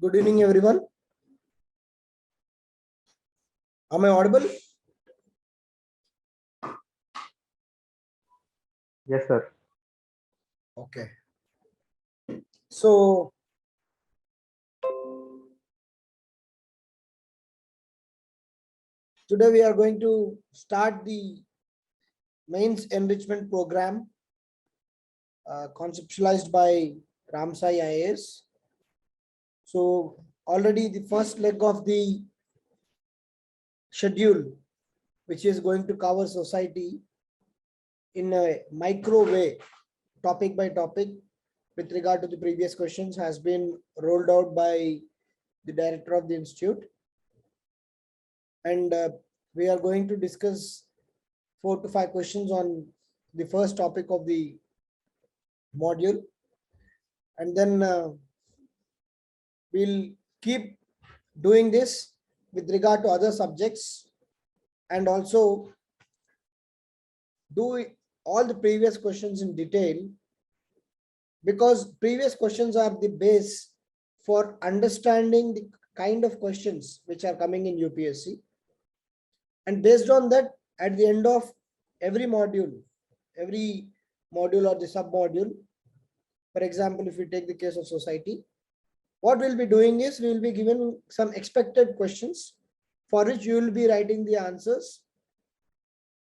Good evening, everyone. Am I audible? Yes, sir. Okay. So, today we are going to start the mains enrichment program conceptualized by RAMSAI IAS. So, already the first leg of the schedule, which is going to cover society in a micro way, topic by topic, with regard to the previous questions, has been rolled out by the director of the institute. And we are going to discuss 4 to 5 questions on the first topic of the module, and then we'll keep doing this with regard to other subjects, and also do all the previous questions in detail, because previous questions are the base for understanding the kind of questions which are coming in UPSC. And based on that, at the end of every module or the sub module, for example, if we take the case of society, what we'll be doing is we will be given some expected questions for which you will be writing the answers,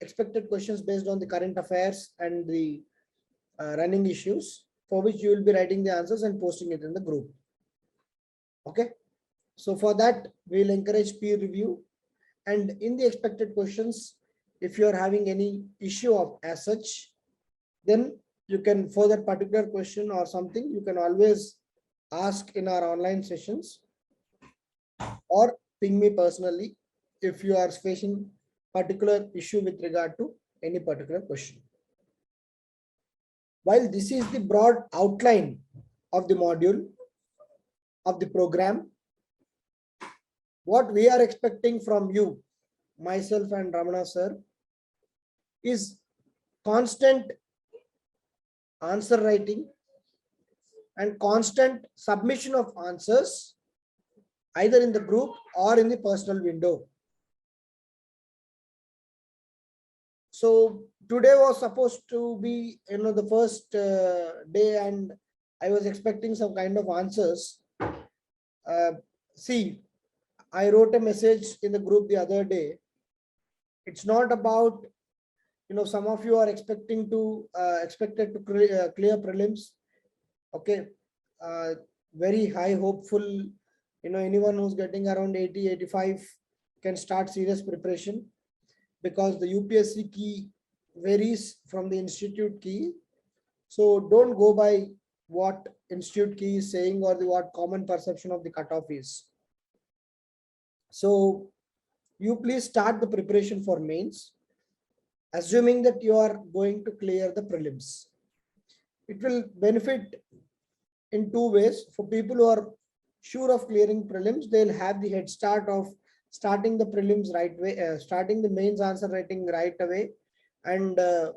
expected questions based on the current affairs and the running issues, for which you will be writing the answers and posting it in the group. Okay. So for that, we'll encourage peer review. And in the expected questions, if you are having any issue of as such, then you can, for that particular question or something, you can always ask in our online sessions or ping me personally if you are facing particular issue with regard to any particular question. While this is the broad outline of the module of the program, what we are expecting from you, myself and Ramana sir, is constant answer writing and constant submission of answers, either in the group or in the personal window. So today was supposed to be, the first day, and I was expecting some kind of answers. See, I wrote a message in the group the other day. It's not about, some of you are expected to clear prelims. Okay, very high hopeful. Anyone who's getting around 80, 85 can start serious preparation, because the UPSC key varies from the institute key. So don't go by what institute key is saying or what common perception of the cutoff is. So you please start the preparation for mains, assuming that you are going to clear the prelims. It will benefit in two ways. For people who are sure of clearing prelims, they'll have the head start of starting the prelims right way, starting the mains answer writing right away, and they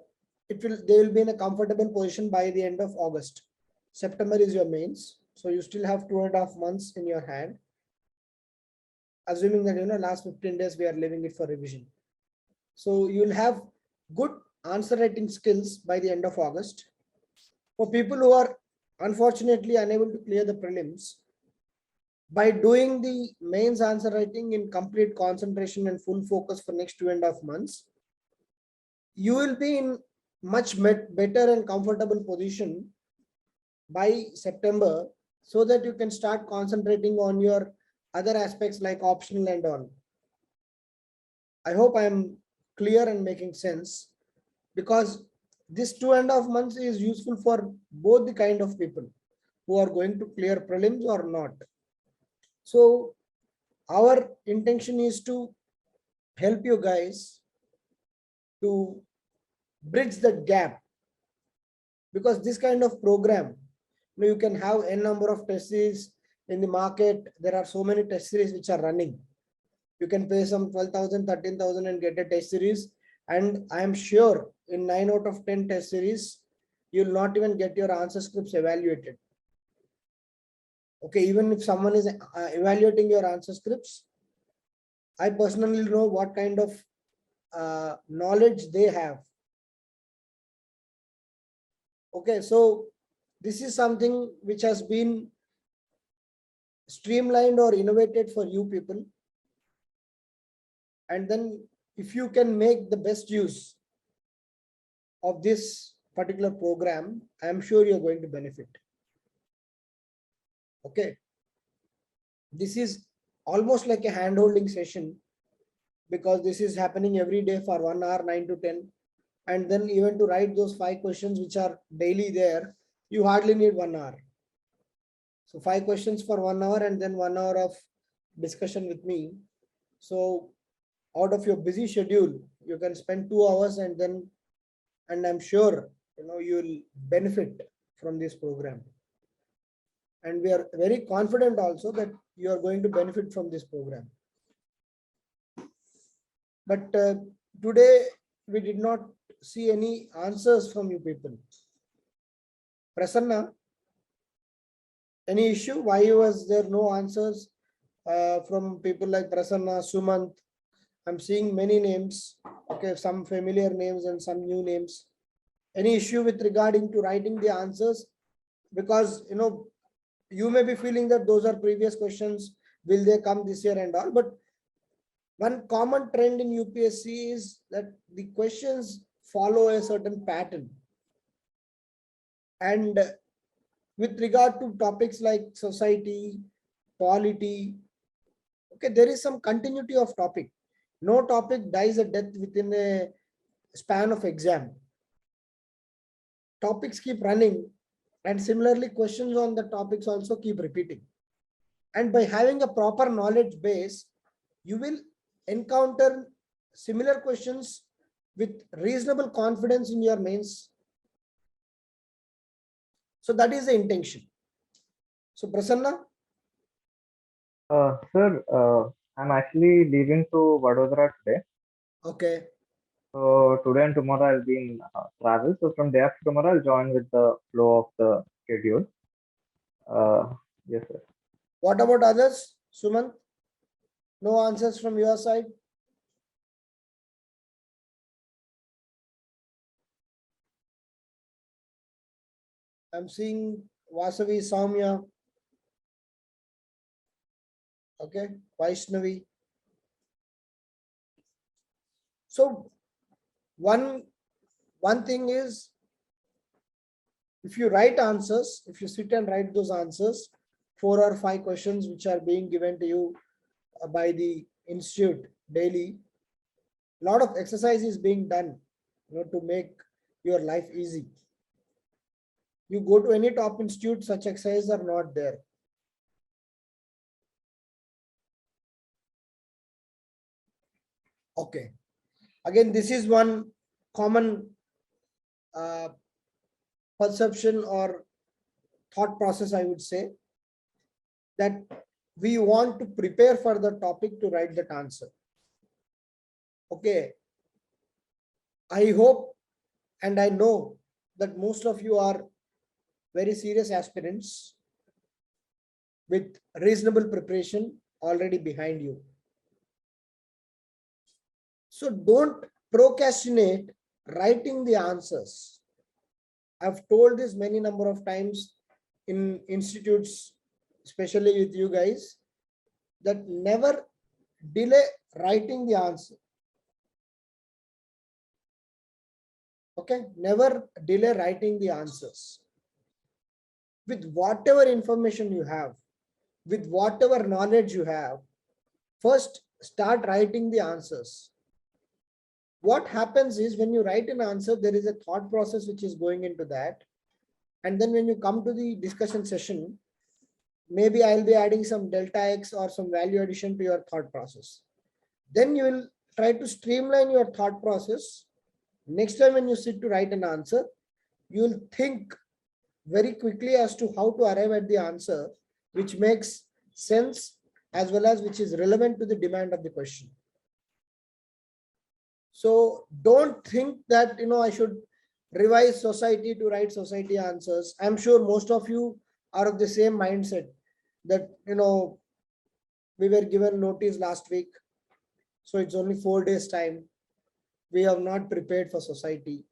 will be in a comfortable position by the end of August. September is your mains, so you still have 2.5 months in your hand, assuming that last 15 days we are leaving it for revision. So you'll have good answer writing skills by the end of August. For people who are unfortunately unable to clear the prelims, by doing the mains answer writing in complete concentration and full focus for next 2.5 months, you will be in much better and comfortable position by September, so that you can start concentrating on your other aspects like optional and all. I hope I am clear and making sense, because this 2.5 months is useful for both the kind of people who are going to clear prelims or not. So our intention is to help you guys to bridge the gap, because this kind of program, you can have n number of test series in the market. There are so many test series which are running. You can pay some 12,000, 13,000 and get a test series. And I am sure in 9 out of 10 test series, you will not even get your answer scripts evaluated. Okay, even if someone is evaluating your answer scripts, I personally know what kind of knowledge they have. Okay, so this is something which has been streamlined or innovated for you people. And then if you can make the best use of this particular program, I'm sure you're going to benefit. Okay. This is almost like a hand-holding session, because this is happening every day for 1 hour, 9 to 10. And then even to write those 5 questions which are daily there, you hardly need 1 hour. So 5 questions for 1 hour and then 1 hour of discussion with me. So out of your busy schedule, you can spend 2 hours, and I'm sure you'll benefit from this program. And we are very confident also that you are going to benefit from this program. But today we did not see any answers from you people. Prasanna, any issue? Why was there no answers from people like Prasanna, Sumant? I'm seeing many names. Okay, some familiar names and some new names. Any issue with regarding to writing the answers? Because you may be feeling that those are previous questions. Will they come this year and all? But one common trend in UPSC is that the questions follow a certain pattern. And with regard to topics like society, polity, okay, there is some continuity of topic. No topic dies a death within a span of exam. Topics keep running, and similarly questions on the topics also keep repeating. And by having a proper knowledge base, you will encounter similar questions with reasonable confidence in your mains. So that is the intention. So Prasanna? Sir, I'm actually leaving to Vadodara today. Okay. So today and tomorrow I'll be in travel. So from day after tomorrow I'll join with the flow of the schedule. Yes, sir. What about others? Sumant? No answers from your side? I'm seeing Vasavi, Saumya. Okay, Vaishnavi. So one thing is, if you write answers, if you sit and write those answers, 4 or 5 questions which are being given to you by the institute daily, a lot of exercise is being done to make your life easy. You go to any top institute, such exercises are not there. Okay. Again, this is one common perception or thought process, I would say, that we want to prepare for the topic to write that answer. Okay. I hope and I know that most of you are very serious aspirants with reasonable preparation already behind you. So don't procrastinate writing the answers. I've told this many number of times in institutes, especially with you guys, that never delay writing the answer. Okay, never delay writing the answers. With whatever information you have, with whatever knowledge you have, first start writing the answers. What happens is, when you write an answer, there is a thought process which is going into that. And then when you come to the discussion session, maybe I'll be adding some delta X or some value addition to your thought process. Then you will try to streamline your thought process. Next time when you sit to write an answer, you will think very quickly as to how to arrive at the answer, which makes sense as well as which is relevant to the demand of the question. So don't think that, I should revise society to write society answers. I'm sure most of you are of the same mindset. that, we were given notice last week. So it's only 4 days time. We have not prepared for society.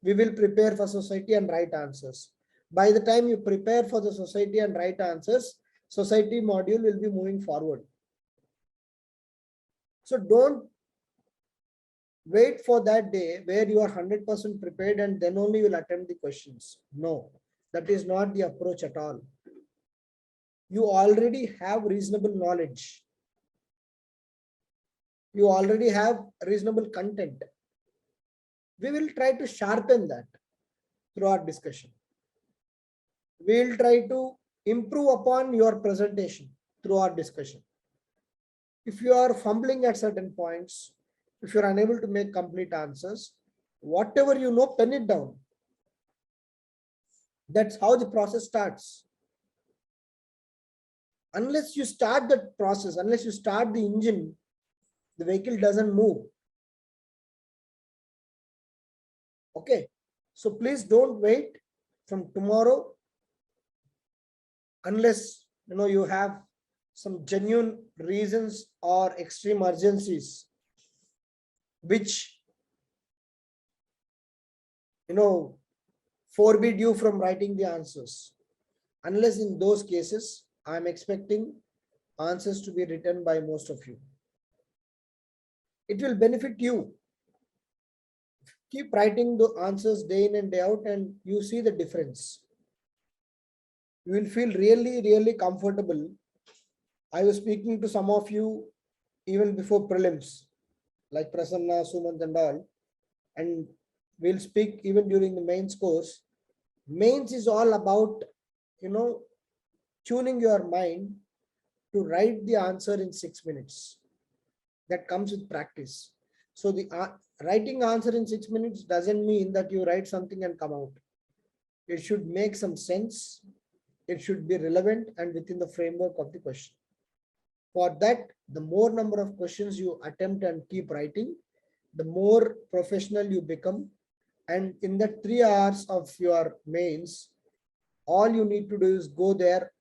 We will prepare for society and write answers. By the time you prepare for the society and write answers, society module will be moving forward. So don't wait for that day where you are 100% prepared and then only you will attempt the questions. No, that is not the approach at all. You already have reasonable knowledge. You already have reasonable content. We will try to sharpen that through our discussion. We will try to improve upon your presentation through our discussion. If you are fumbling at certain points, if you are unable to make complete answers, whatever you know, pen it down. That's how the process starts. Unless you start that process, unless you start the engine, the vehicle doesn't move. Okay, so please don't wait from tomorrow unless you have some genuine reasons or extreme urgencies which forbid you from writing the answers. Unless in those cases, I am expecting answers to be written by most of you. It will benefit you. Keep writing the answers day in and day out and you see the difference. You will feel really, really comfortable. I was speaking to some of you even before prelims, like Prasanna, Sumant and all, and we'll speak even during the mains course. Mains is all about, tuning your mind to write the answer in 6 minutes. That comes with practice. So the writing answer in 6 minutes doesn't mean that you write something and come out. It should make some sense. It should be relevant and within the framework of the question. For that, the more number of questions you attempt and keep writing, the more professional you become. And in the 3 hours of your mains, all you need to do is go there,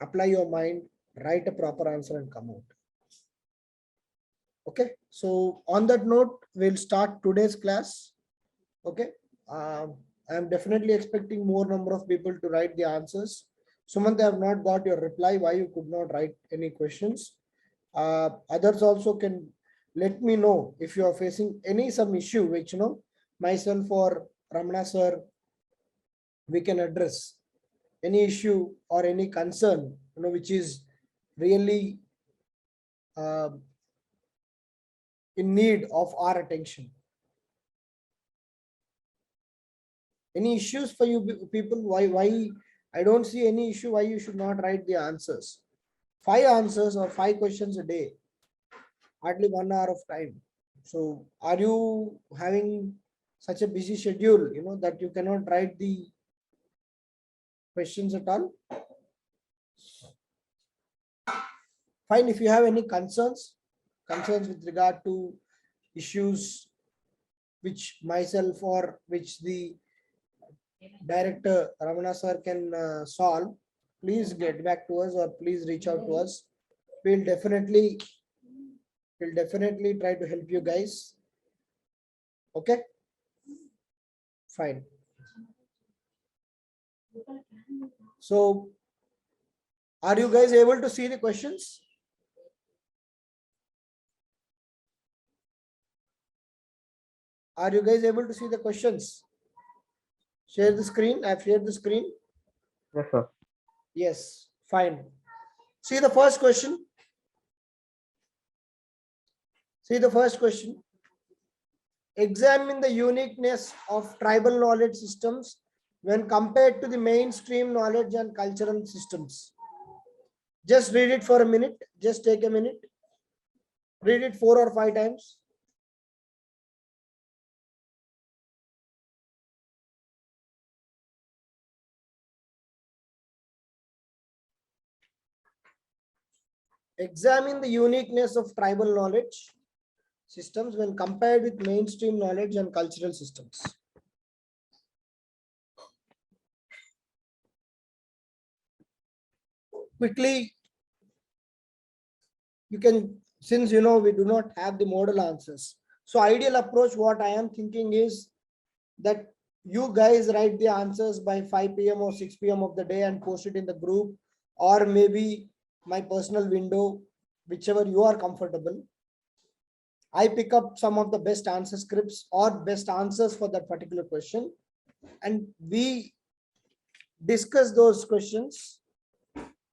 apply your mind, write a proper answer and come out. Okay, so on that note, we'll start today's class. Okay, I'm definitely expecting more number of people to write the answers. Sumant, I have not got your reply why you could not write any questions. Others also can let me know if you are facing some issue which myself or Ramana sir we can address. Any issue or any concern which is really in need of our attention. Any issues for you people? Why I don't see any issue why you should not write the answers. 5 answers or 5 questions a day, hardly 1 hour of time. So are you having such a busy schedule that you cannot write the questions at all? Fine. If you have any concerns with regard to issues which myself or which the director Ramana sir can solve, please get back to us or please reach out to us. We'll definitely try to help you guys. Okay, fine. So are you guys able to see the questions? Are you guys able to see the questions? Share the screen. I've shared the screen. Yes, sir. Yes, fine. See the first question. See the first question. Examine the uniqueness of tribal knowledge systems when compared to the mainstream knowledge and cultural systems. Just read it for a minute. Just take a minute. Read it 4 or 5 times. Examine the uniqueness of tribal knowledge systems when compared with mainstream knowledge and cultural systems. quickly you can, since you know we do not have the model answers. So ideal approach, what I am thinking is that you guys write the answers by 5 p.m. or 6 p.m. of the day and post it in the group, or maybe my personal window, whichever you are comfortable. I pick up some of the best answer scripts or best answers for that particular question, and we discuss those questions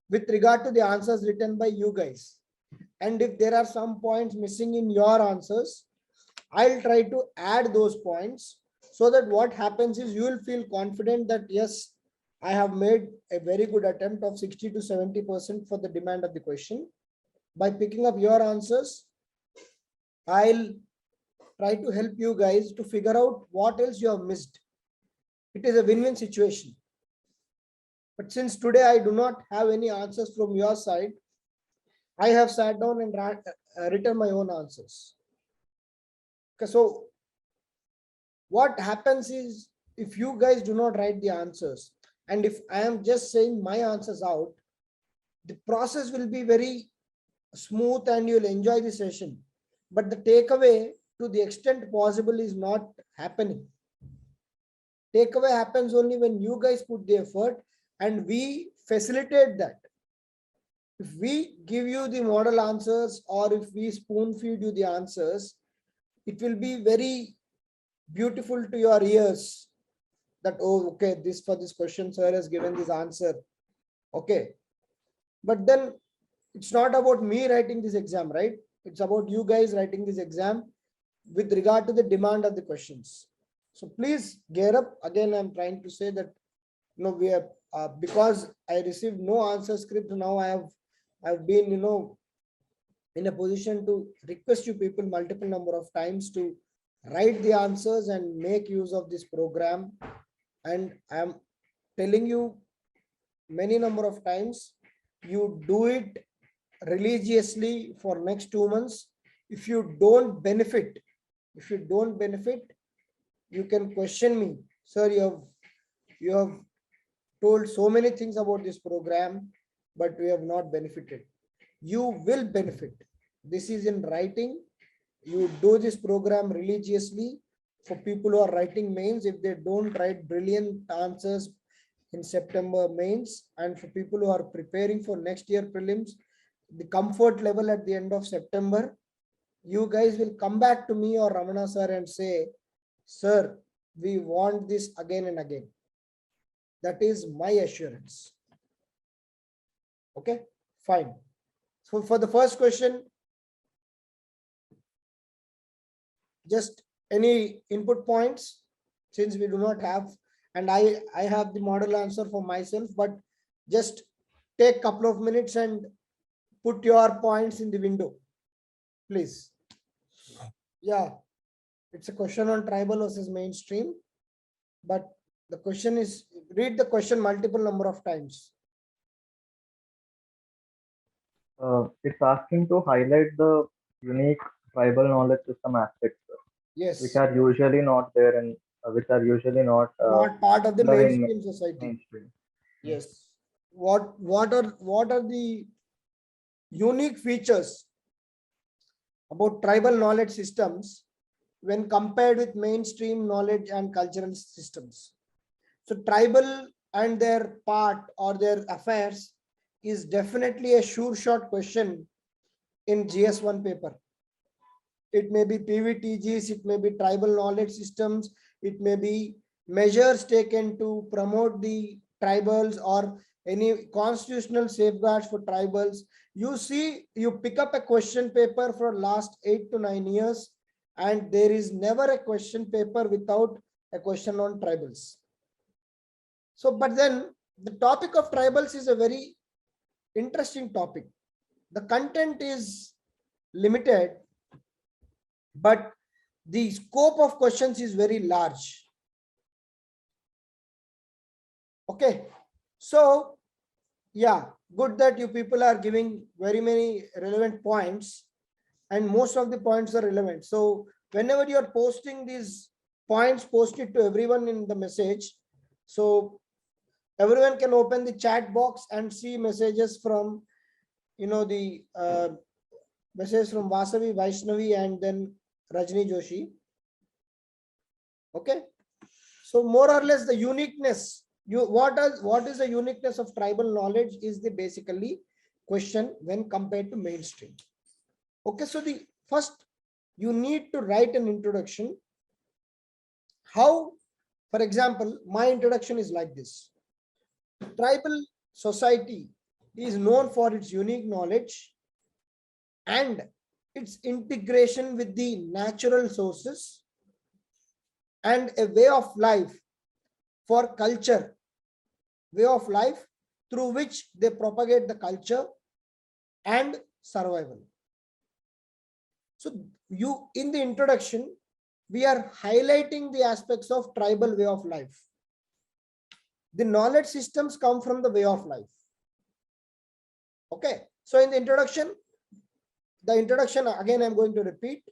with regard to the answers written by you guys. And if there are some points missing in your answers, I'll try to add those points, so that what happens is you will feel confident that yes, I have made a very good attempt of 60 to 70% for the demand of the question. By picking up your answers, I'll try to help you guys to figure out what else you have missed. It is a win-win situation. But since today I do not have any answers from your side, I have sat down and written my own answers. Okay, so what happens is, if you guys do not write the answers, and if I am just saying my answers out, the process will be very smooth and you'll enjoy the session. But the takeaway, to the extent possible, is not happening. Takeaway happens only when you guys put the effort and we facilitate that. If we give you the model answers, or if we spoon feed you the answers, it will be very beautiful to your ears that, oh, okay, this for this question sir has given this answer. Okay, but then it's not about me writing this exam, right? It's about you guys writing this exam with regard to the demand of the questions. So please gear up. Again, I'm trying to say that, you know, we have because I received no answer script, now I've been, you know, in a position to request you people multiple number of times to write the answers and make use of this program. And I'm telling you many number of times, you do it religiously for next 2 months. If you don't benefit, you can question me, sir, you have told so many things about this program, but we have not benefited. You will benefit. This is in writing. You do this program religiously. For people who are writing mains, if they don't write brilliant answers in September mains, and for people who are preparing for next year prelims, the comfort level at the end of September, you guys will come back to me or Ramana sir and say, sir, we want this again and again. That is my assurance. Okay, fine. So for the first question, just any input points, since we do not have, and I have the model answer for myself, but just take a couple of minutes and put your points in the window, please. Yeah, it's a question on tribal versus mainstream, but the question is, read the question multiple number of times. It's asking to highlight the unique tribal knowledge system aspects, Yes, which are usually not there in, which are usually not not part of the there in mainstream society. mainstream. Yes. What are the unique features about tribal knowledge systems when compared with mainstream knowledge and cultural systems? So tribal and their part or their affairs is definitely a sure shot question in GS-1 paper. It may be PVTGs, it may be tribal knowledge systems, it may be measures taken to promote the tribals or any constitutional safeguards for tribals. You see, you pick up a question paper for last 8 to 9 years, and there is never a question paper without a question on tribals. So, but then the topic of tribals is a very interesting topic. The content is limited, but the scope of questions is very large. Okay, so yeah, good that you people are giving very many relevant points, and most of the points are relevant. So whenever you are posting these points, post it to everyone in the message. So Everyone can open the chat box and see messages from, the messages from Vasavi, Vaishnavi, and then Rajni Joshi. Okay. So more or less the uniqueness, what is the uniqueness of tribal knowledge is the basically question when compared to mainstream. Okay, so the first you need to write an introduction. How, for example, my introduction is like this. Tribal society is known for its unique knowledge and its integration with the natural sources and a way of life for culture, way of life through which they propagate the culture and survival. So in the introduction, we are highlighting the aspects of tribal way of life. The knowledge systems come from the way of life. Okay, so in the introduction again, I'm going to repeat.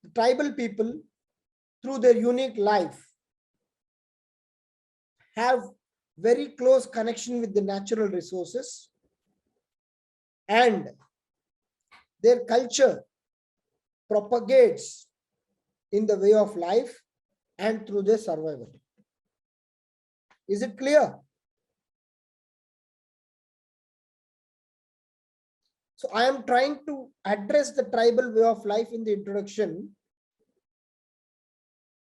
The tribal people, through their unique life, have very close connection with the natural resources, and their culture propagates in the way of life and through their survival. Is it clear? So I am trying to address the tribal way of life in the introduction.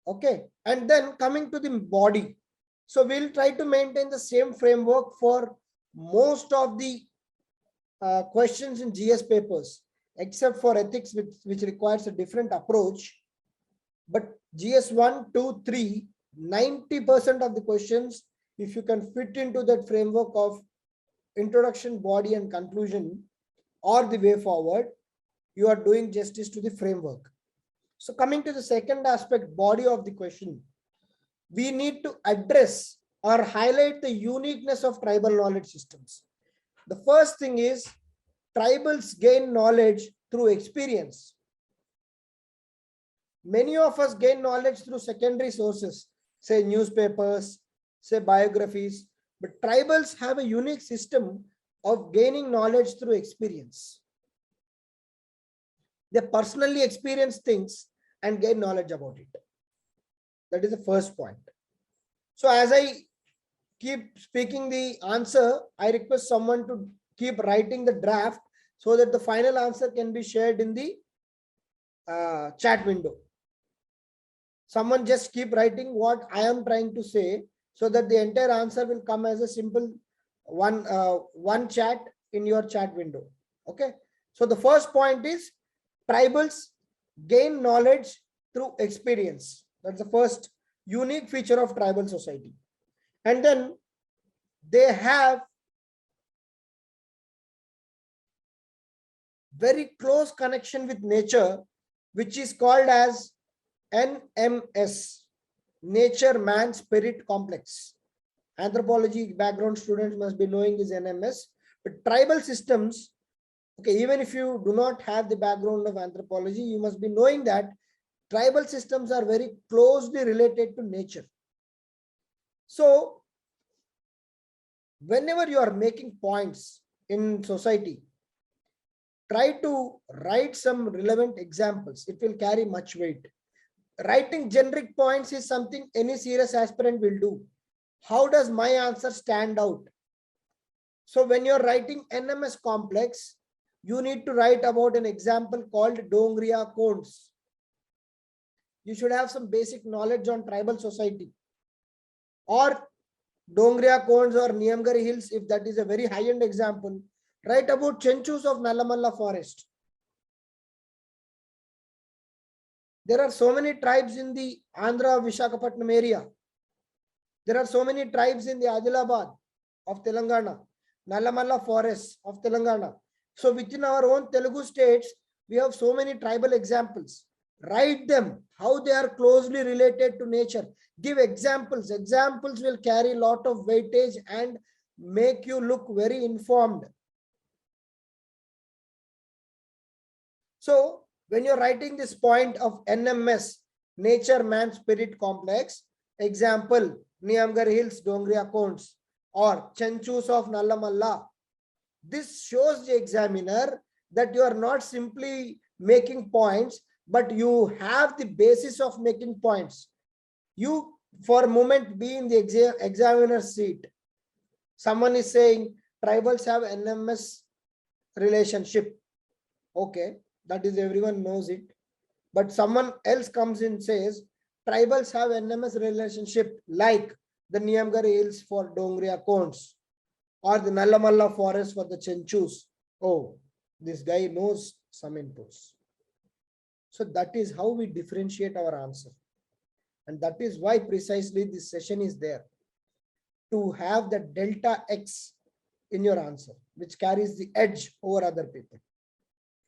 Okay, and then coming to the body. So we'll try to maintain the same framework for most of the questions in GS papers, except for ethics, which requires a different approach. But GS-1, 2, 3, 90% of the questions, if you can fit into that framework of introduction, body, and conclusion, or the way forward, you are doing justice to the framework. So coming to the second aspect, body of the question, we need to address or highlight the uniqueness of tribal knowledge systems. The first thing is tribals gain knowledge through experience. Many of us gain knowledge through secondary sources, say newspapers, say biographies, but tribals have a unique system of gaining knowledge through experience. They personally experience things and gain knowledge about it. That is the first point. So as I keep speaking the answer, I request someone to keep writing the draft so that the final answer can be shared in the chat window. Someone just keep writing what I am trying to say so that the entire answer will come as a simple one chat in your chat window. Okay. So the first point is tribals gain knowledge through experience. That's the first unique feature of tribal society. And then they have very close connection with nature, which is called as NMS, Nature Man Spirit Complex. Anthropology background students must be knowing this NMS. But tribal systems, okay, even if you do not have the background of anthropology, you must be knowing that tribal systems are very closely related to nature. So whenever you are making points in society, try to write some relevant examples. It will carry much weight. Writing generic points is something any serious aspirant will do. How does my answer stand out? So when you're writing NMS complex, you need to write about an example called Dongria cones. You should have some basic knowledge on tribal society. Or Dongria cones or Niamgari hills, if that is a very high-end example. Write about Chenchus of Nallamalla forest. There are so many tribes in the Andhra Visakhapatnam area. There are so many tribes in the Adilabad of Telangana, Nallamalla forests of Telangana. So within our own Telugu states, we have so many tribal examples. Write them, how they are closely related to nature. Give examples. Examples will carry a lot of weightage and make you look very informed. So when you're writing this point of NMS, Nature Man Spirit Complex, example, Niamgar Hills, Dongria Cones, or Chenchus of Nallamalla. This shows the examiner that you are not simply making points, but you have the basis of making points. You, for a moment, be in the examiner's seat. Someone is saying tribals have NMS relationship. Okay, that is, everyone knows it. But someone else comes in and says tribals have NMS relationship like the Niamgar Hills for Dongria Cones or the Nallamalla forest for the Chenchus. Oh, this guy knows some inputs. So that is how we differentiate our answer. And that is why precisely this session is there, to have the delta X in your answer, which carries the edge over other people.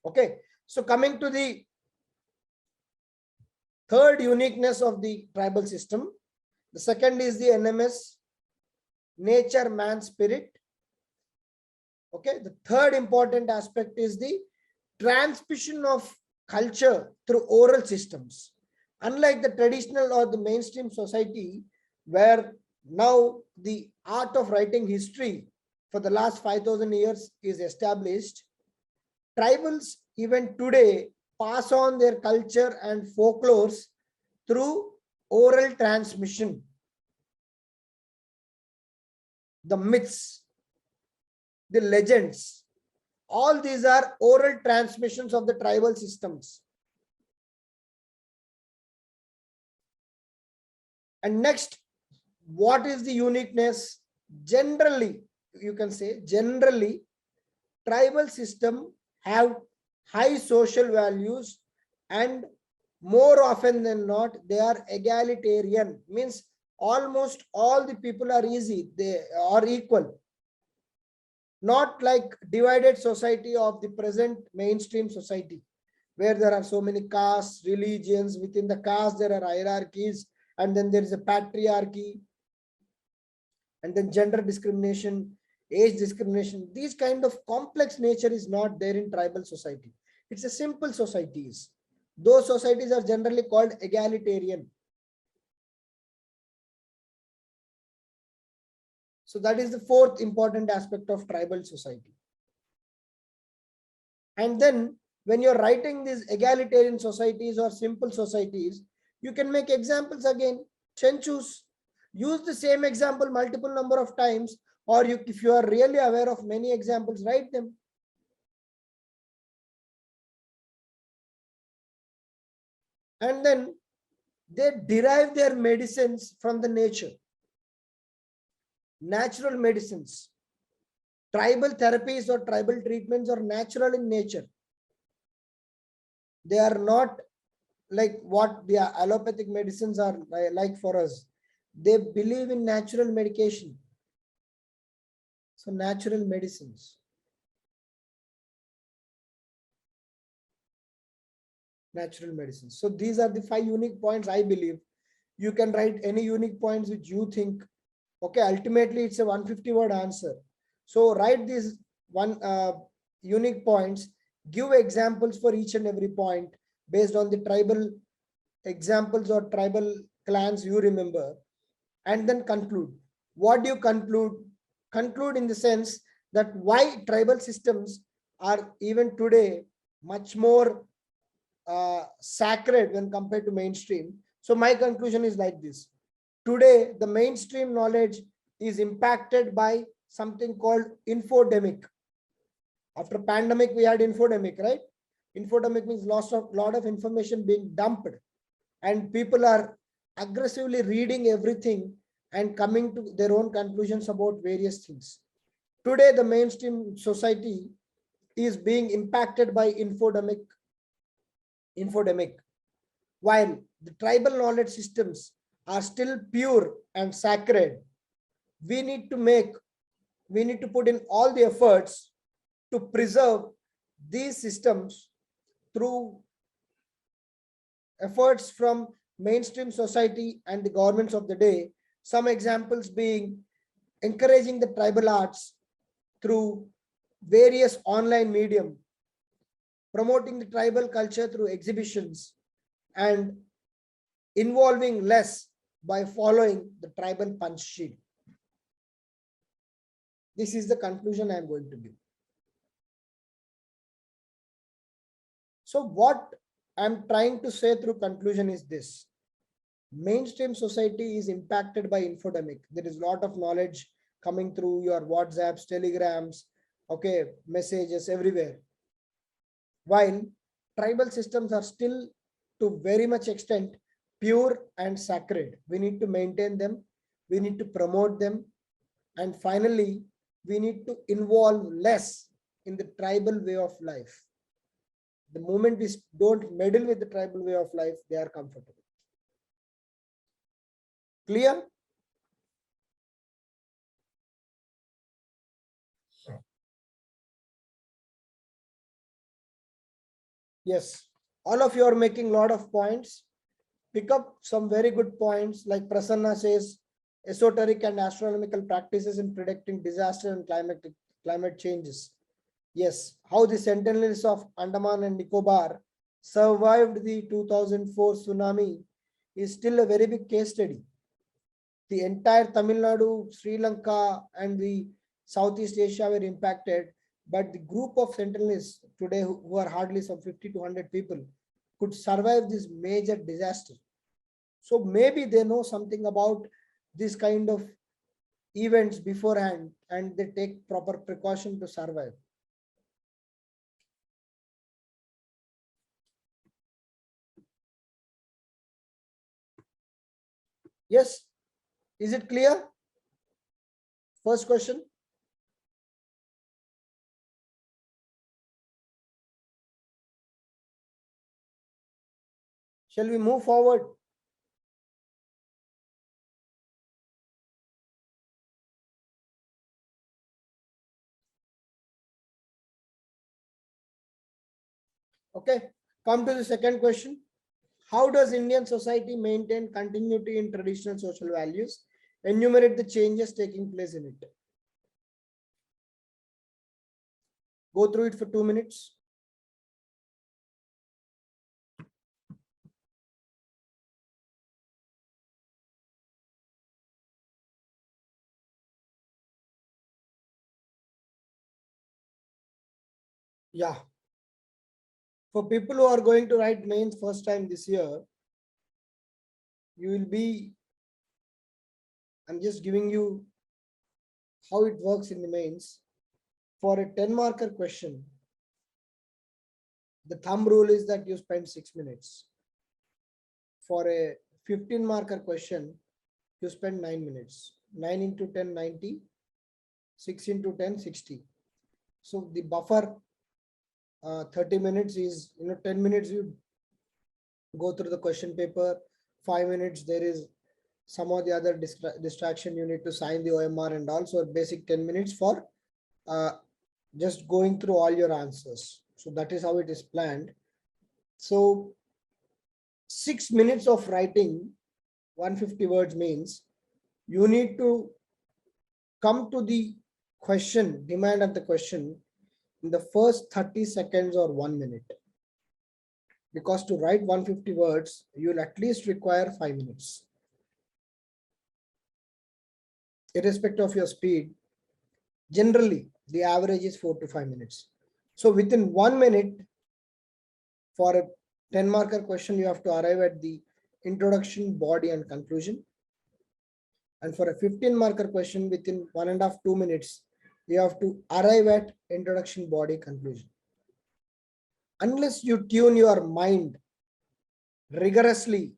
Okay, so coming to the third uniqueness of the tribal system, the second is the NMS, nature, man, spirit. Okay, the third important aspect is the transmission of culture through oral systems. Unlike the traditional or the mainstream society, where now the art of writing history for the last 5,000 years is established, tribals even today pass on their culture and folklores through oral transmission. The myths, the legends, all these are oral transmissions of the tribal systems. And next, what is the uniqueness? Generally, you can say generally, tribal system have high social values, and more often than not, they are egalitarian. Means almost all the people are easy, they are equal. Not like divided society of the present mainstream society, where there are so many castes, religions. Within the caste, there are hierarchies, and then there is a patriarchy, and then gender discrimination, age discrimination. These kind of complex nature is not there in tribal society. It's a simple societies. Those societies are generally called egalitarian. So that is the fourth important aspect of tribal society. And then when you're writing these egalitarian societies or simple societies, you can make examples again. Chenchus, use the same example multiple number of times, or if you are really aware of many examples, write them. And then they derive their medicines from the nature. Natural medicines, tribal therapies or tribal treatments are natural in nature. They are not like what the allopathic medicines are like for us. They believe in natural medication. So natural medicines. Natural medicines. So these are the 5 unique points, I believe. You can write any unique points which you think. Okay, ultimately it's a 150-word answer. So write these unique points, give examples for each and every point based on the tribal examples or tribal clans you remember, and then conclude. What do you conclude? Conclude in the sense that why tribal systems are even today much more sacred when compared to mainstream. So my conclusion is like this. Today, the mainstream knowledge is impacted by something called infodemic. After pandemic, we had infodemic, right? Infodemic means lot of information being dumped, and people are aggressively reading everything and coming to their own conclusions about various things. Today, the mainstream society is being impacted by infodemic, while the tribal knowledge systems are still pure and sacred. We need to put in all the efforts to preserve these systems through efforts from mainstream society and the governments of the day. Some examples being encouraging the tribal arts through various online medium, promoting the tribal culture through exhibitions, and involving less by following the tribal punch sheet. This is the conclusion I am going to give. So what I'm trying to say through conclusion is this. Mainstream society is impacted by infodemic. There is a lot of knowledge coming through your WhatsApps, Telegrams, okay, messages everywhere. While tribal systems are still to very much extent pure and sacred. We need to maintain them. We need to promote them. And finally, we need to involve less in the tribal way of life. The moment we don't meddle with the tribal way of life, they are comfortable. Clear? Yes. All of you are making a lot of points. Pick up some very good points, like Prasanna says, esoteric and astronomical practices in predicting disaster and climate changes. Yes, how the Sentinels of Andaman and Nicobar survived the 2004 tsunami is still a very big case study. The entire Tamil Nadu, Sri Lanka, and the Southeast Asia were impacted, but the group of Sentinels today, who are hardly some 50 to 100 people, could survive this major disaster. So maybe they know something about this kind of events beforehand, and they take proper precaution to survive. Yes, is it clear? First question. Shall we move forward? Okay, come to the second question. How does Indian society maintain continuity in traditional social values? Enumerate the changes taking place in it. Go through it for 2 minutes. Yeah. For people who are going to write mains first time this year, you will be, I'm just giving you how it works in the mains. For a 10 marker question, the thumb rule is that you spend 6 minutes. For a 15 marker question, you spend 9 minutes. 9 into 10, 90. 6 into 10, 60. So the buffer 30 minutes is, 10 minutes you go through the question paper. 5 minutes there is some of the other distraction, you need to sign the OMR, and also basic 10 minutes for just going through all your answers. So that is how it is planned. So 6 minutes of writing 150 words means you need to come to the question, demand of the question, in the first 30 seconds or 1 minute. Because to write 150 words, you'll at least require 5 minutes. Irrespective of your speed, generally the average is 4 to 5 minutes. So within 1 minute, for a 10 marker question, you have to arrive at the introduction, body, and conclusion. And for a 15 marker question, within 1.5 to 2 minutes, you have to arrive at introduction, body, conclusion. Unless you tune your mind rigorously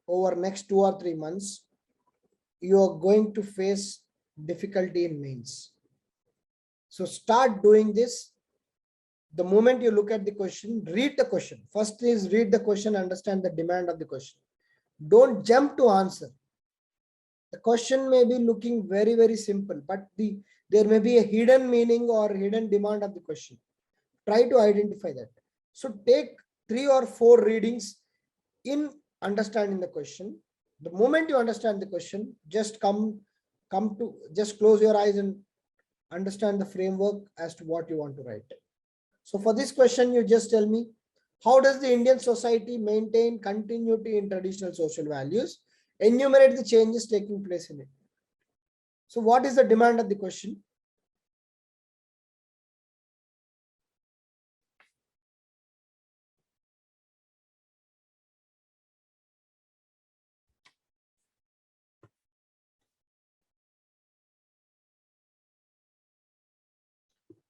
over next 2 or 3 months, you are going to face difficulty in mains. So start doing this. The moment you look at the question, read the question. First is read the question, understand the demand of the question. Don't jump to answer. The question may be looking very, very simple, but there may be a hidden meaning or hidden demand of the question. Try to identify that. So take 3 or 4 readings in understanding the question. The moment you understand the question, just just close your eyes and understand the framework as to what you want to write. So for this question, you just tell me, how does the Indian society maintain continuity in traditional social values? Enumerate the changes taking place in it. So what is the demand of the question?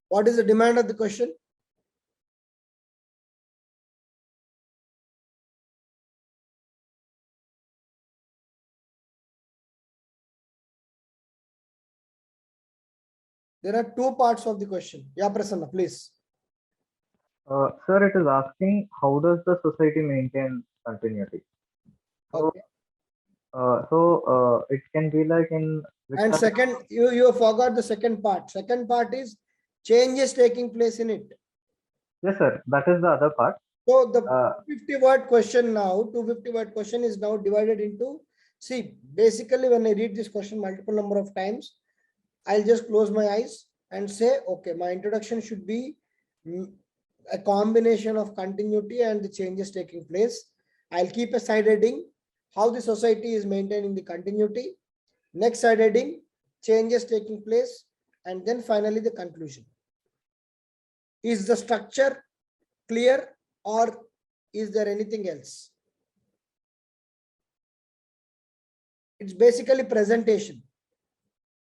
What is the demand of the question? There are two parts of the question. Yeah, Prasanna, please. Sir, it is asking how does the society maintain continuity? So, Okay. It can be like in which And type- second, you forgot the second part. Second part is changes taking place in it. Yes, sir. That is the other part. So the Uh, 250-word question now, 250-word question is now divided into, see, basically when I read this question multiple number of times, I'll just close my eyes and say, okay, my introduction should be a combination of continuity and the changes taking place. I'll keep a side heading, how the society is maintaining the continuity. Next side heading, changes taking place, and then finally the conclusion. Is the structure clear or is there anything else? It's basically presentation.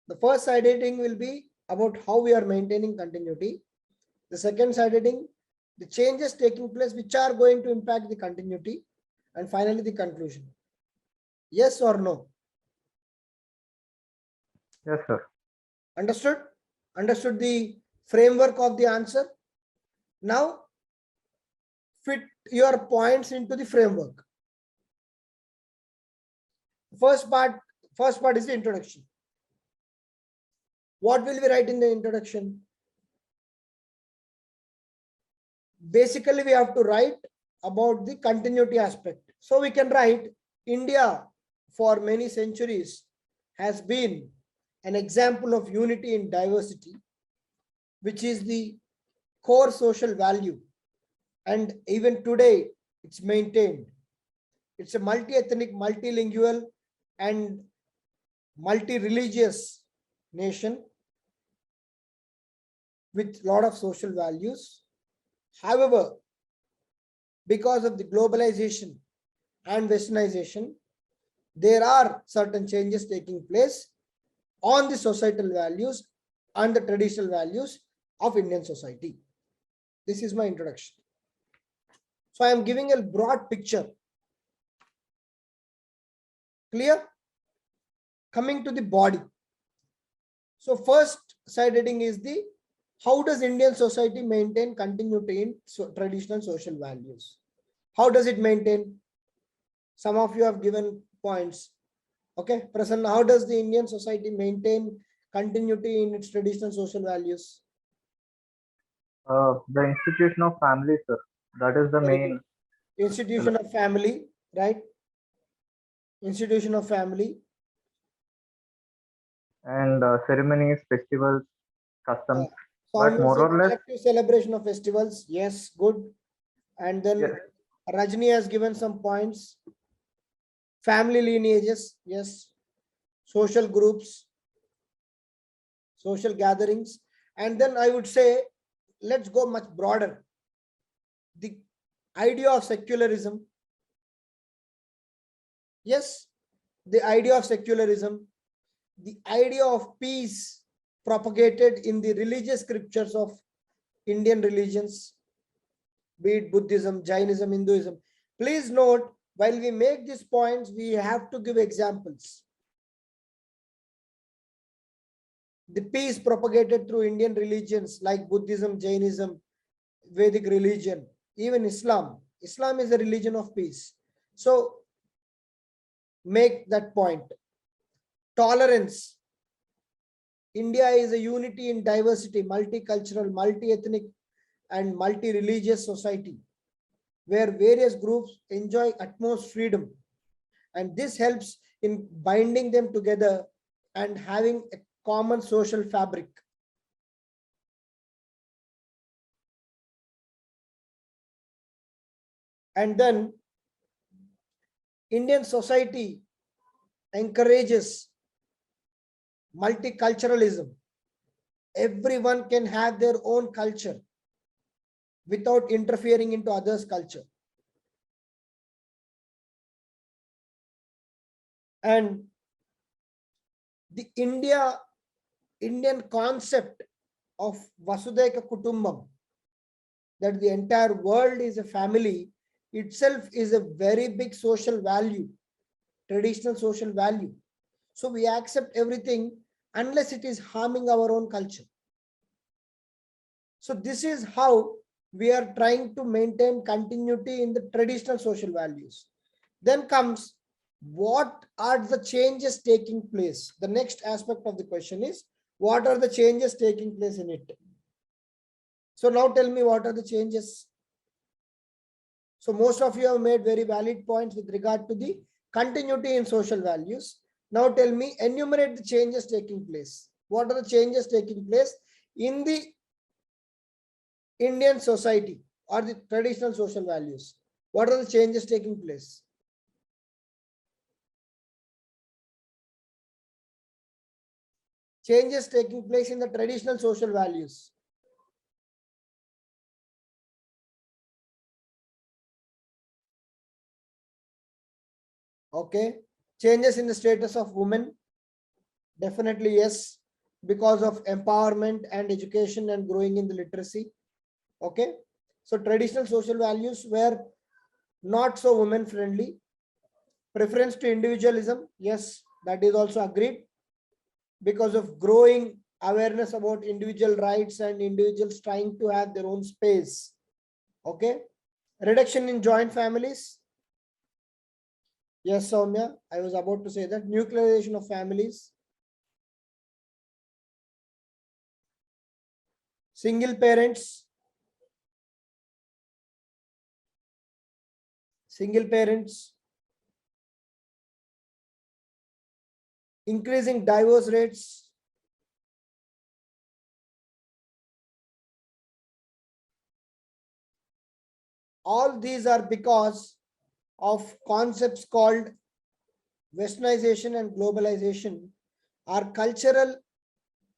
The first side heading will be about how we are maintaining continuity. The second side heading, the changes taking place which are going to impact the continuity, and finally the conclusion. Yes or no? yes, sir. Understood? Understood the framework of the answer? Now fit your points into the framework. First part is the introduction. What will we write in the introduction? Basically, we have to write about the continuity aspect. So we can write India for many centuries has been an example of unity in diversity, which is the core social value. And even today, it's maintained. It's a multi-ethnic, multilingual, and multi-religious nation with a lot of social values. However, because of the globalization and westernization, there are certain changes taking place on the societal values and the traditional values of Indian society. This is my introduction. So I am giving a broad picture. Clear? Coming to the body. So first side heading is the how does Indian society maintain continuity in traditional social values? How does it maintain? Some of you have given points. Okay, Prasanna, how does the Indian society maintain continuity in its traditional social values? The institution of family, sir. That is the Very main. good. Institution of family, right? Institution of family. And ceremonies, festivals, customs. But Someone more said or less, collective celebration of festivals. Yes, good. And then yes, Rajni has given some points. Family lineages, yes. Social groups, social gatherings. And then I would say, let's go much broader. The idea of secularism. Yes, the idea of secularism, the idea of peace propagated in the religious scriptures of Indian religions, be it Buddhism, Jainism, Hinduism. Please note, while we make these points, we have to give examples. The peace propagated through Indian religions like Buddhism, Jainism, Vedic religion, even Islam. Islam is a religion of peace. So make that point. Tolerance. India is a unity in diversity, multicultural, multi-ethnic, and multi-religious society where various groups enjoy utmost freedom. And this helps in binding them together and having a common social fabric. And then Indian society encourages multiculturalism. Everyone can have their own culture without interfering into others' culture. And the Indian concept of Vasudhaiva Kutumbam, that the entire world is a family, itself is a very big social value, traditional social value. So we accept everything unless it is harming our own culture. So this is how we are trying to maintain continuity in the traditional social values. Then comes, what are the changes taking place? The next aspect of the question is, what are the changes taking place in it? So now tell me, what are the changes? So most of you have made very valid points with regard to the continuity in social values. Now tell me, enumerate the changes taking place. What are the changes taking place in the Indian society or the traditional social values? What are the changes taking place? Changes taking place in the traditional social values. Okay. Changes in the status of women. Definitely yes, because of empowerment and education and growing in the literacy. Okay. So traditional social values were not so women friendly. Preference to individualism. Yes, that is also agreed, because of growing awareness about individual rights and individuals trying to have their own space. Okay. Reduction in joint families. Yes, Soumya, I was about to say that. Nuclearization of families. Single parents. Single parents. Increasing divorce rates. All these are because of concepts called westernization and globalization. Are cultural,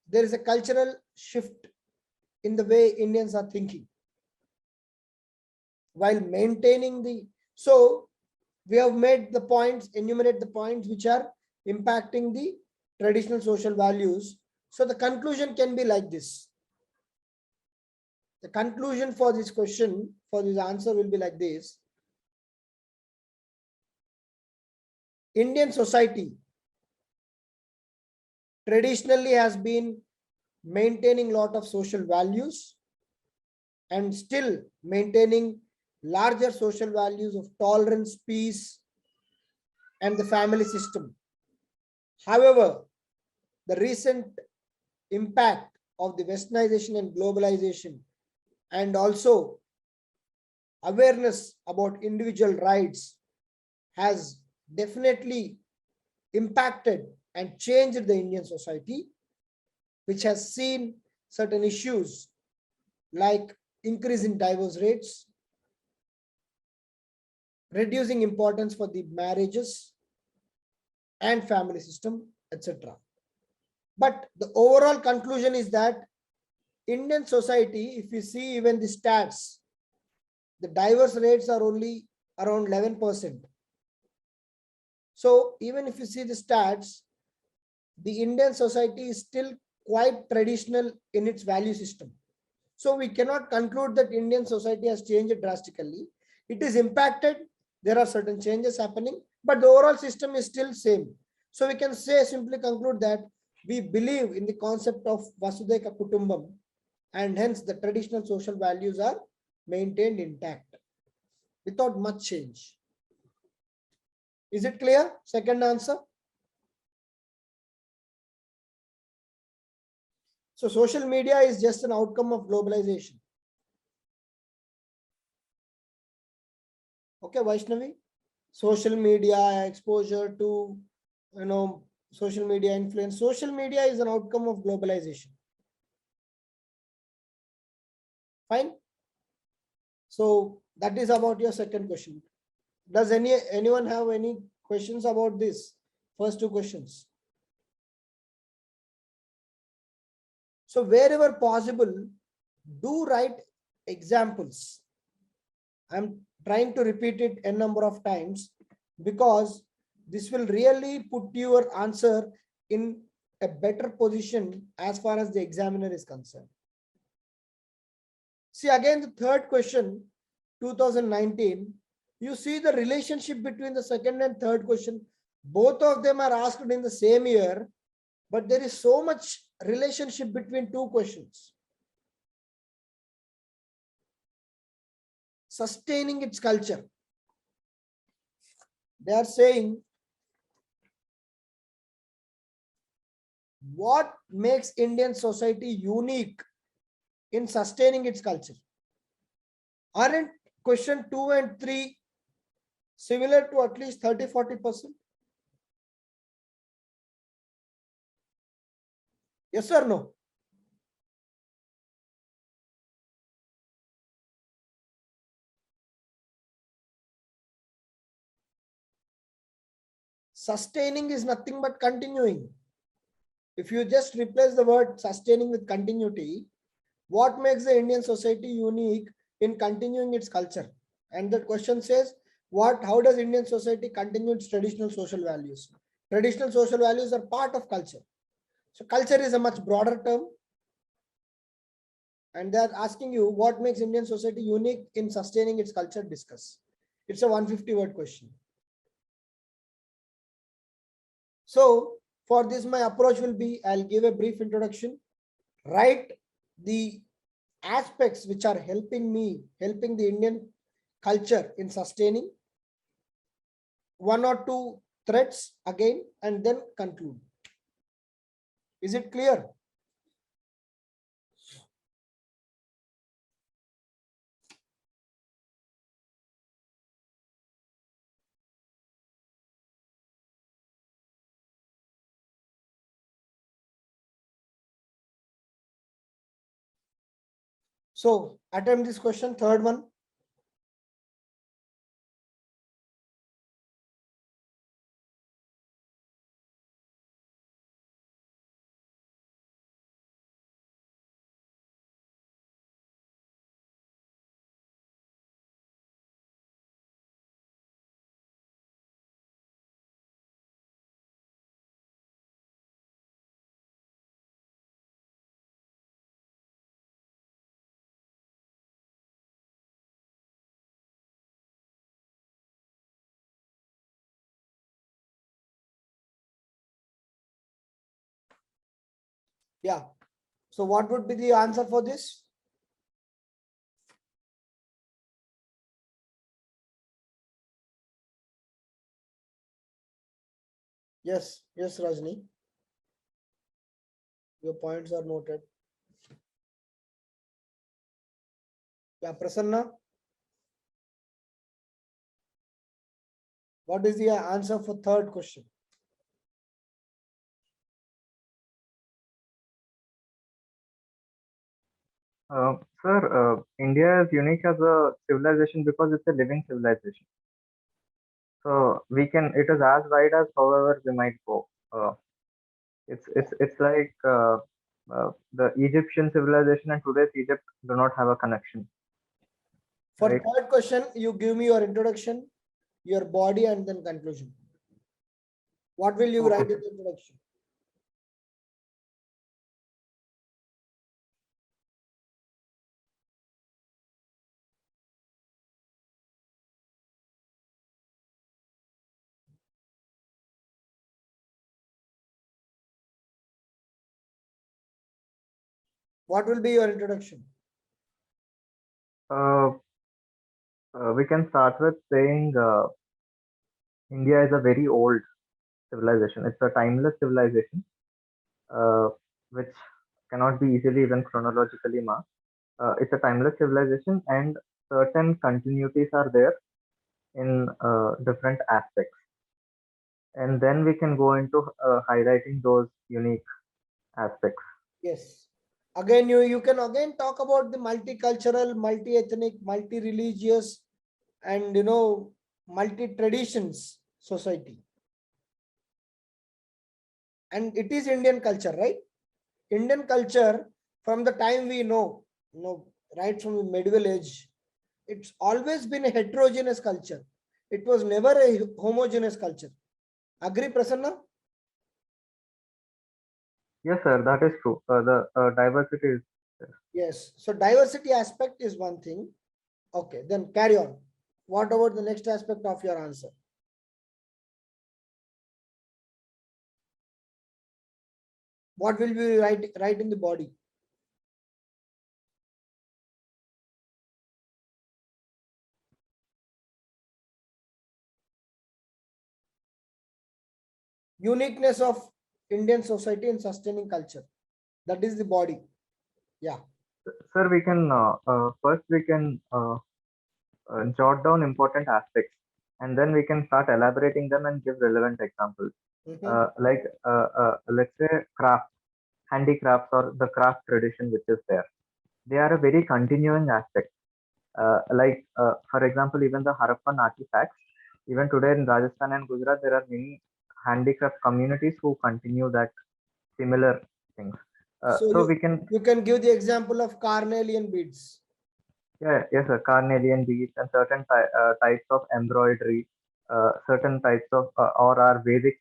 there is a cultural shift in the way Indians are thinking while maintaining the, so we have made the points, enumerate the points which are impacting the traditional social values. So the conclusion can be like this. The conclusion for this question, for this answer, will be like this. Indian society traditionally has been maintaining a lot of social values and still maintaining larger social values of tolerance, peace, and the family system. However, the recent impact of the westernization and globalization, and also awareness about individual rights, has definitely impacted and changed the Indian society, which has seen certain issues like increase in divorce rates, reducing importance for the marriages and family system, etc. But the overall conclusion is that Indian society, if you see even the stats, the divorce rates are only around 11%. So even if you see the stats, the Indian society is still quite traditional in its value system. So we cannot conclude that Indian society has changed drastically. It is impacted. There are certain changes happening, but the overall system is still same. So we can say, simply conclude that we believe in the concept of Vasudhaiva Kutumbam, and hence the traditional social values are maintained intact without much change. Is it clear? Second answer. So social media is just an outcome of globalization. Okay, Vaishnavi. Social media exposure to, social media influence. Social media is an outcome of globalization. Fine. So that is about your second question. Does anyone have any questions about this? First two questions. So wherever possible, do write examples. I'm trying to repeat it a number of times because this will really put your answer in a better position as far as the examiner is concerned. See again the third question, 2019. You see the relationship between the second and third question. Both of them are asked in the same year, but there is so much relationship between two questions. Sustaining its culture. They are saying what makes Indian society unique in sustaining its culture. Aren't question 2 and 3 similar to at least 30-40%? Yes or no? Sustaining is nothing but continuing. If you just replace the word sustaining with continuity, what makes the Indian society unique in continuing its culture? And the question says, how does Indian society continue its traditional social values? Traditional social values are part of culture. So culture is a much broader term. And they're asking you what makes Indian society unique in sustaining its culture, discuss. It's a 150-word question. So for this, my approach will be, I'll give a brief introduction, write the aspects which are helping the Indian culture in sustaining, one or two threads again, and then conclude. Is it clear? So attempt this question, third one. Yeah. So what would be the answer for this? Yes, Rajni. Your points are noted. Yeah, Prasanna. What is the answer for third question? Sir, India is unique as a civilization because it's a living civilization. So it is as wide as however we might go. It's like the Egyptian civilization and today's Egypt do not have a connection. For Right. third question, you give me your introduction, your body, and then conclusion. What will you write in the introduction? What will be your introduction? We can start with saying India is a very old civilization. It's a timeless civilization, which cannot be easily even chronologically marked. It's a timeless civilization, and certain continuities are there in different aspects. And then we can go into highlighting those unique aspects. Yes. Again, you can again talk about the multicultural, multi-ethnic, multi-religious, and multi-traditions society. and it is Indian culture, right? Indian culture, from the time we know, right from the medieval age, it's always been a heterogeneous culture. It was never a homogeneous culture. Agree, Prasanna? Yes, sir, that is true. The diversity is there. Yes. So diversity aspect is one thing. Okay, then carry on. What about the next aspect of your answer? What will be right in the body? Uniqueness of Indian society and sustaining culture. That is the body. Yeah. Sir, we can first we can jot down important aspects, and then we can start elaborating them and give relevant examples. Mhm. Let's say craft, handicrafts, or the craft tradition which is there. They are a very continuing aspect. For example, even the Harappan artifacts, even today in Rajasthan and Gujarat, there are many handicraft communities who continue that similar things. So So we can, you can give the example of carnelian beads. yeah, yes, carnelian beads and certain types of embroidery, certain types of, or our Vedic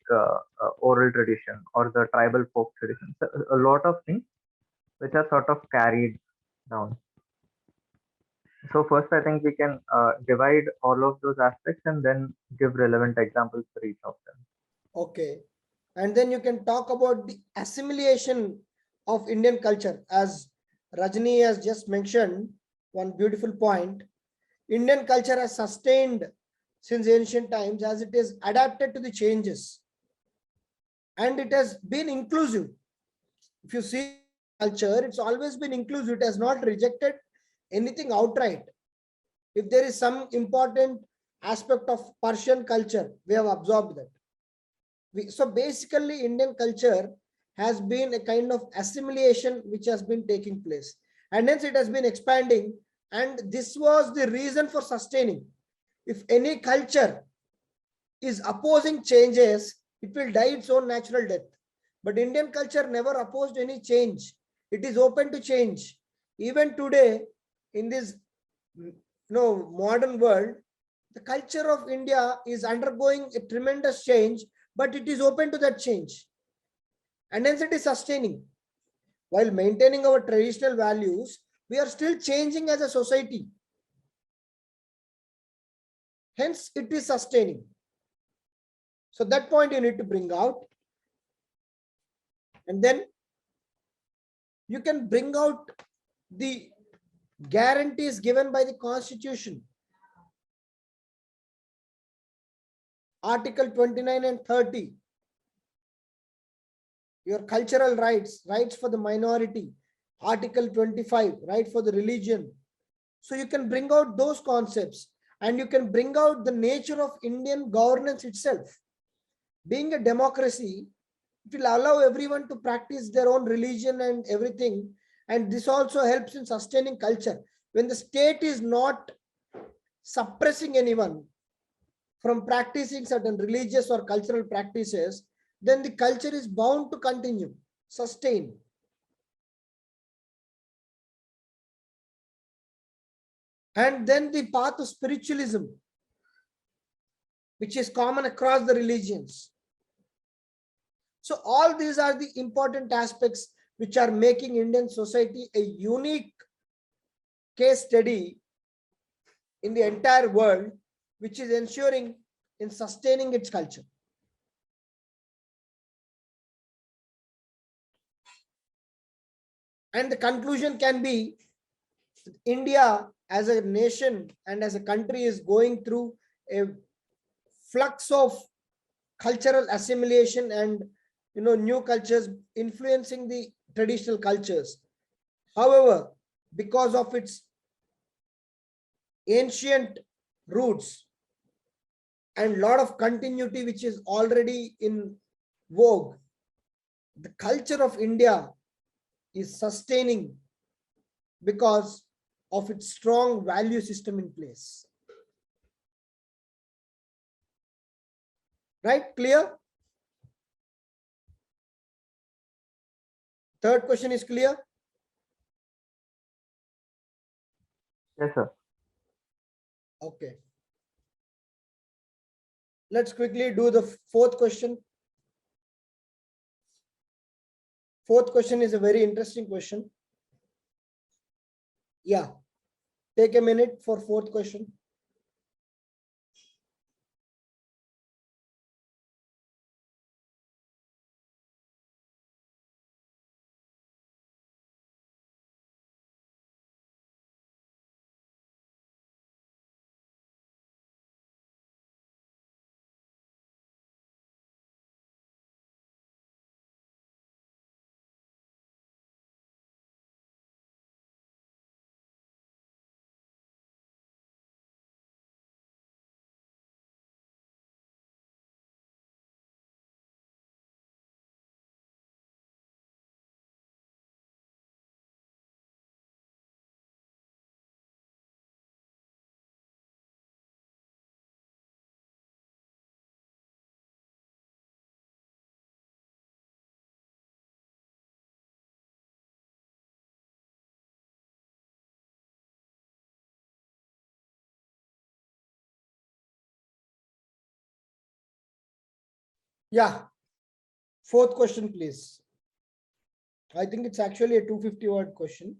oral tradition or the tribal folk tradition. So a lot of things which are sort of carried down. So first, I think we can divide all of those aspects and then give relevant examples for each of them. Okay. And then you can talk about the assimilation of Indian culture. As Rajni has just mentioned, one beautiful point. Indian culture has sustained since ancient times as it is adapted to the changes, and it has been inclusive. If you see culture, it's always been inclusive. It has not rejected anything outright. If there is some important aspect of Persian culture, we have absorbed that. So basically, Indian culture has been a kind of assimilation which has been taking place, and hence it has been expanding. And this was the reason for sustaining. If any culture is opposing changes, it will die its own natural death. But Indian culture never opposed any change. It is open to change. Even today, in this modern world, the culture of India is undergoing a tremendous change, but it is open to that change. And hence it is sustaining. While maintaining our traditional values, we are still changing as a society. Hence it is sustaining. So that point you need to bring out. And then you can bring out the guarantees given by the Constitution. Article 29 and 30. Your cultural rights, rights for the minority. Article 25, right for the religion. So you can bring out those concepts, and you can bring out the nature of Indian governance itself. Being a democracy, it will allow everyone to practice their own religion and everything. And this also helps in sustaining culture. When the state is not suppressing anyone from practicing certain religious or cultural practices, then the culture is bound to continue, sustain. And then the path of spiritualism, which is common across the religions. So all these are the important aspects which are making Indian society a unique case study in the entire world, which is ensuring in sustaining its culture. And the conclusion can be India as a nation and as a country is going through a flux of cultural assimilation and new cultures influencing the traditional cultures. However, because of its ancient roots and lot of continuity which is already in vogue, the culture of India is sustaining because of its strong value system in place. Right? Clear? Third question is clear? Yes, sir. Okay. Let's quickly do the fourth question. Fourth question is a very interesting question. Yeah. Take a minute for fourth question. Yeah. Fourth question, please. I think it's actually a 250 word question.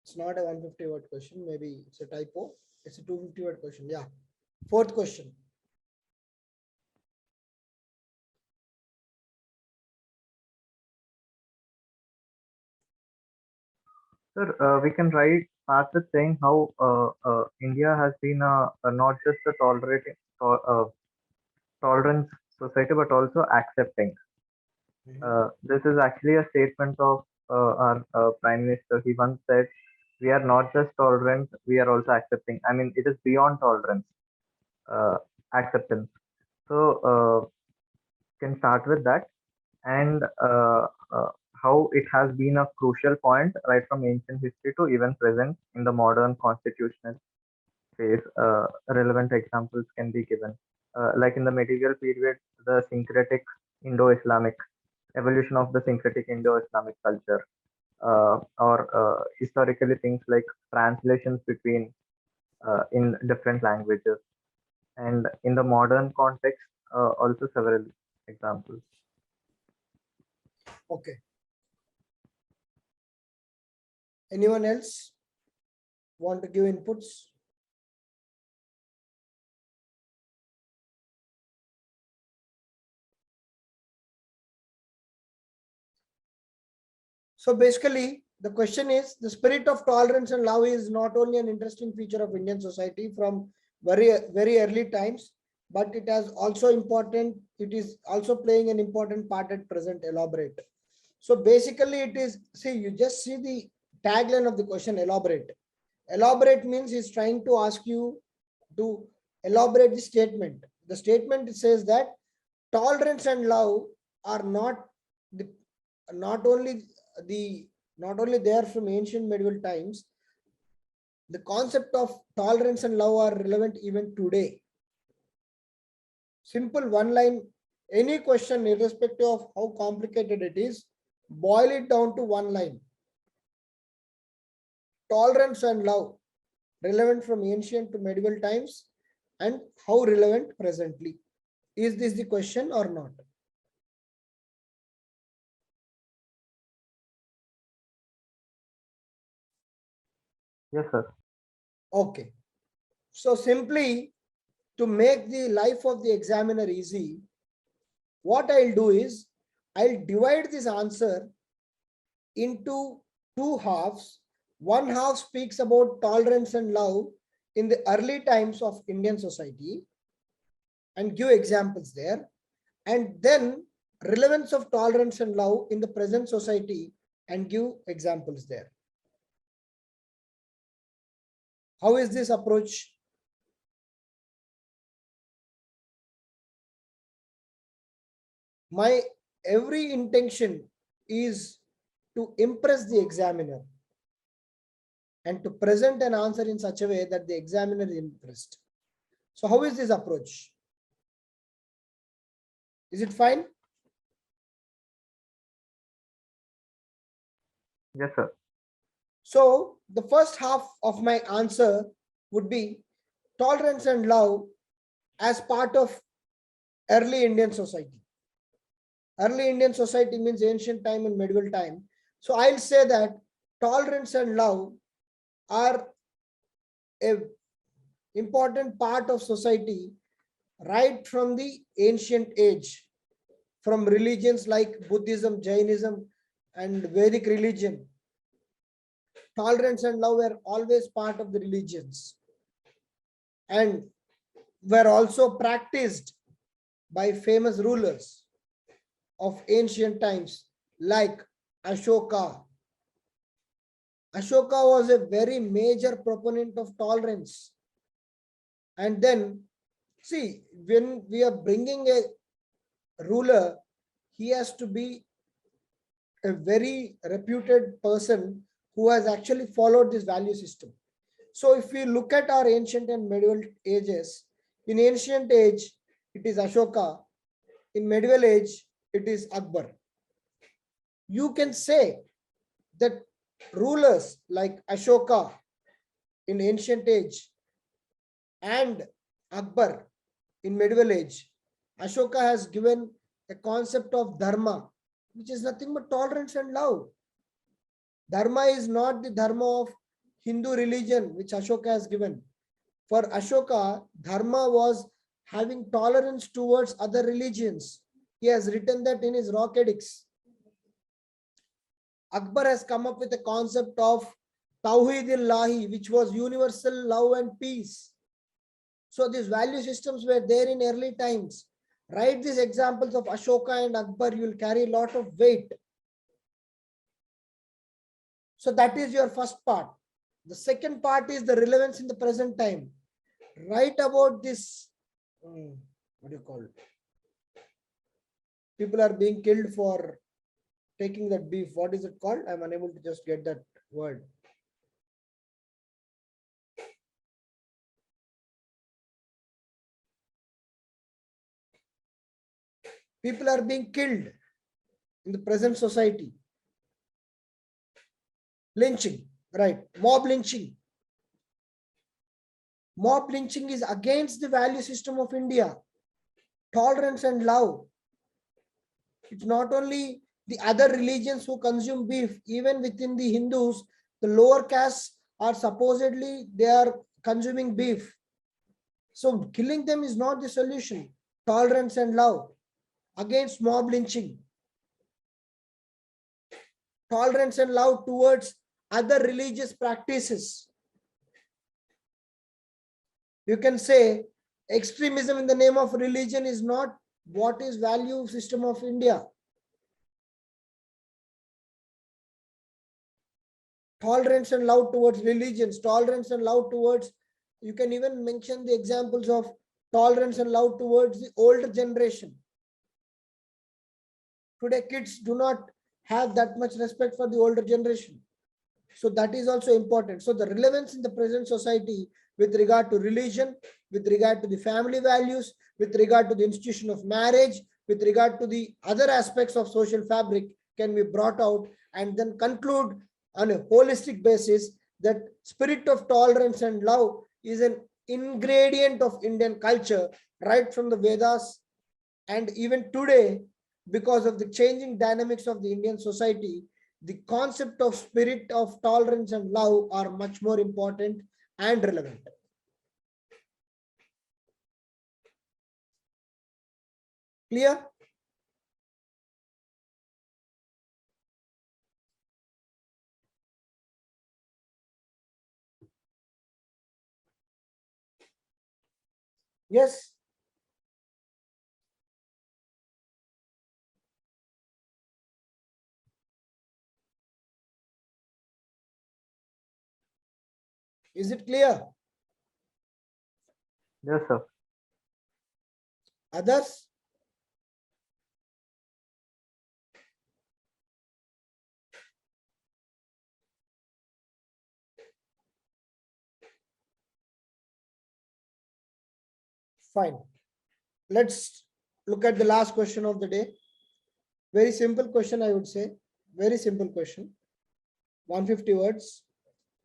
It's not a 150 word question. Maybe it's a typo. It's a 250 word question. Yeah. Fourth question. Sir, we can start with saying how India has been not just a tolerant society, but also accepting. This is actually a statement of our Prime Minister. He once said, "We are not just tolerant; we are also accepting." I mean, it is beyond tolerance, uh, acceptance. So, can start with that, and how it has been a crucial point right from ancient history to even present in the modern constitutional phase. Relevant examples can be given, like in the medieval period, the syncretic Indo-Islamic evolution of the syncretic Indo-Islamic culture, or historically things like translations between in different languages, and in the modern context, also several examples. Okay. Anyone else want to give inputs? So basically, the question is, the spirit of tolerance and love is not only an interesting feature of Indian society from very early times, but it has also important. It is also playing an important part at present. Elaborate. So basically, it is, see, you just see the tagline of the question, elaborate. Elaborate means he's trying to ask you to elaborate the statement. The statement says that tolerance and love are not the not only the not only there from ancient medieval times. The concept of tolerance and love are relevant even today. Simple one line, any question irrespective of how complicated it is, boil it down to one line. Tolerance and love relevant from ancient to medieval times, and how relevant presently. Is this the question or not? Yes, sir. Okay. So simply to make the life of the examiner easy, what I'll do is I'll divide this answer into two halves. One half speaks about tolerance and love in the early times of Indian society and give examples there. And then relevance of tolerance and love in the present society and give examples there. How is this approach? My every intention is to impress the examiner and to present an answer in such a way that the examiner is impressed. So how is this approach? Is it fine? Yes, sir. So the first half of my answer would be tolerance and love as part of early Indian society. Early Indian society means ancient time and medieval time. So I'll say that tolerance and love are a important part of society right from the ancient age, from religions like Buddhism, Jainism, and Vedic religion. Tolerance and love were always part of the religions and were also practiced by famous rulers of ancient times like Ashoka. Ashoka was a very major proponent of tolerance. And then, see, when we are bringing a ruler, he has to be a very reputed person who has actually followed this value system. So if we look at our ancient and medieval ages, in ancient age, it is Ashoka. In medieval age, it is Akbar. You can say that rulers like Ashoka in ancient age and Akbar in medieval age, Ashoka has given a concept of dharma, which is nothing but tolerance and love. Dharma is not the dharma of Hindu religion, which Ashoka has given. For Ashoka, dharma was having tolerance towards other religions. He has written that in his rock edicts. Akbar has come up with a concept of Tawhid-illahi, which was universal love and peace. So these value systems were there in early times. Write these examples of Ashoka and Akbar, you will carry a lot of weight. So that is your first part. The second part is the relevance in the present time. Write about this, what do you call it? People are being killed for taking that beef. What is it called? I'm unable to just get that word. People are being killed in the present society. Lynching, right? Mob lynching. Mob lynching is against the value system of India. Tolerance and love. It's not only the other religions who consume beef, even within the Hindus, the lower castes are supposedly they are consuming beef. So killing them is not the solution. Tolerance and love against mob lynching. Tolerance and love towards other religious practices. You can say extremism in the name of religion is not what is value system of India. Tolerance and love towards religions, tolerance and love towards, you can even mention the examples of tolerance and love towards the older generation. Today, kids do not have that much respect for the older generation. So that is also important. So the relevance in the present society with regard to religion, with regard to the family values, with regard to the institution of marriage, with regard to the other aspects of social fabric can be brought out and then conclude on a holistic basis that spirit of tolerance and love is an ingredient of Indian culture right from the Vedas, and even today, because of the changing dynamics of the Indian society, the concept of spirit of tolerance and love are much more important and relevant. Clear? Yes. Is it clear? Yes, sir. Others? Fine. Let's look at the last question of the day. Very simple question, I would say. Very simple question. 150 words.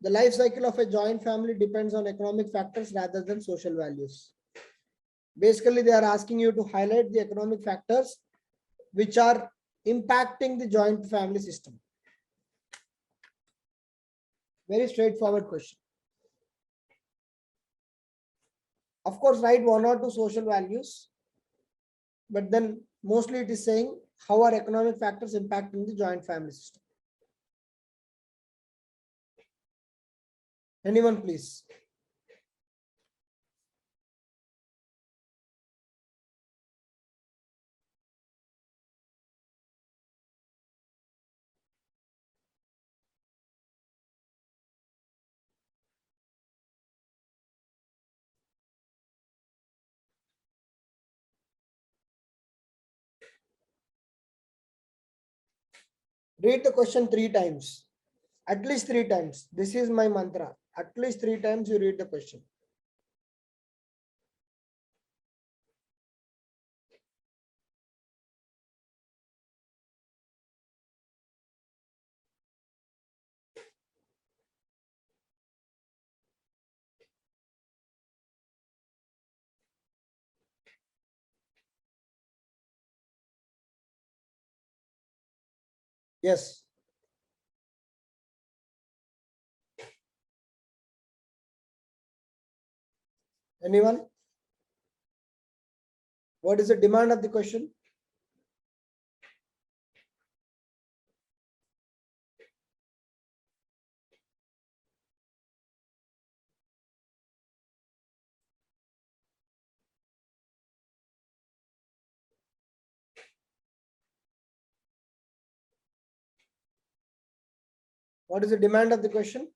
The life cycle of a joint family depends on economic factors rather than social values. Basically, they are asking you to highlight the economic factors which are impacting the joint family system. Very straightforward question. Of course, write one or two social values, but then mostly it is saying how are economic factors impacting the joint family system. Anyone, please? Read the question 3 times. At least 3 times. This is my mantra. At least 3 times you read the question. Yes. Anyone? What is the demand of the question? What is the demand of the question?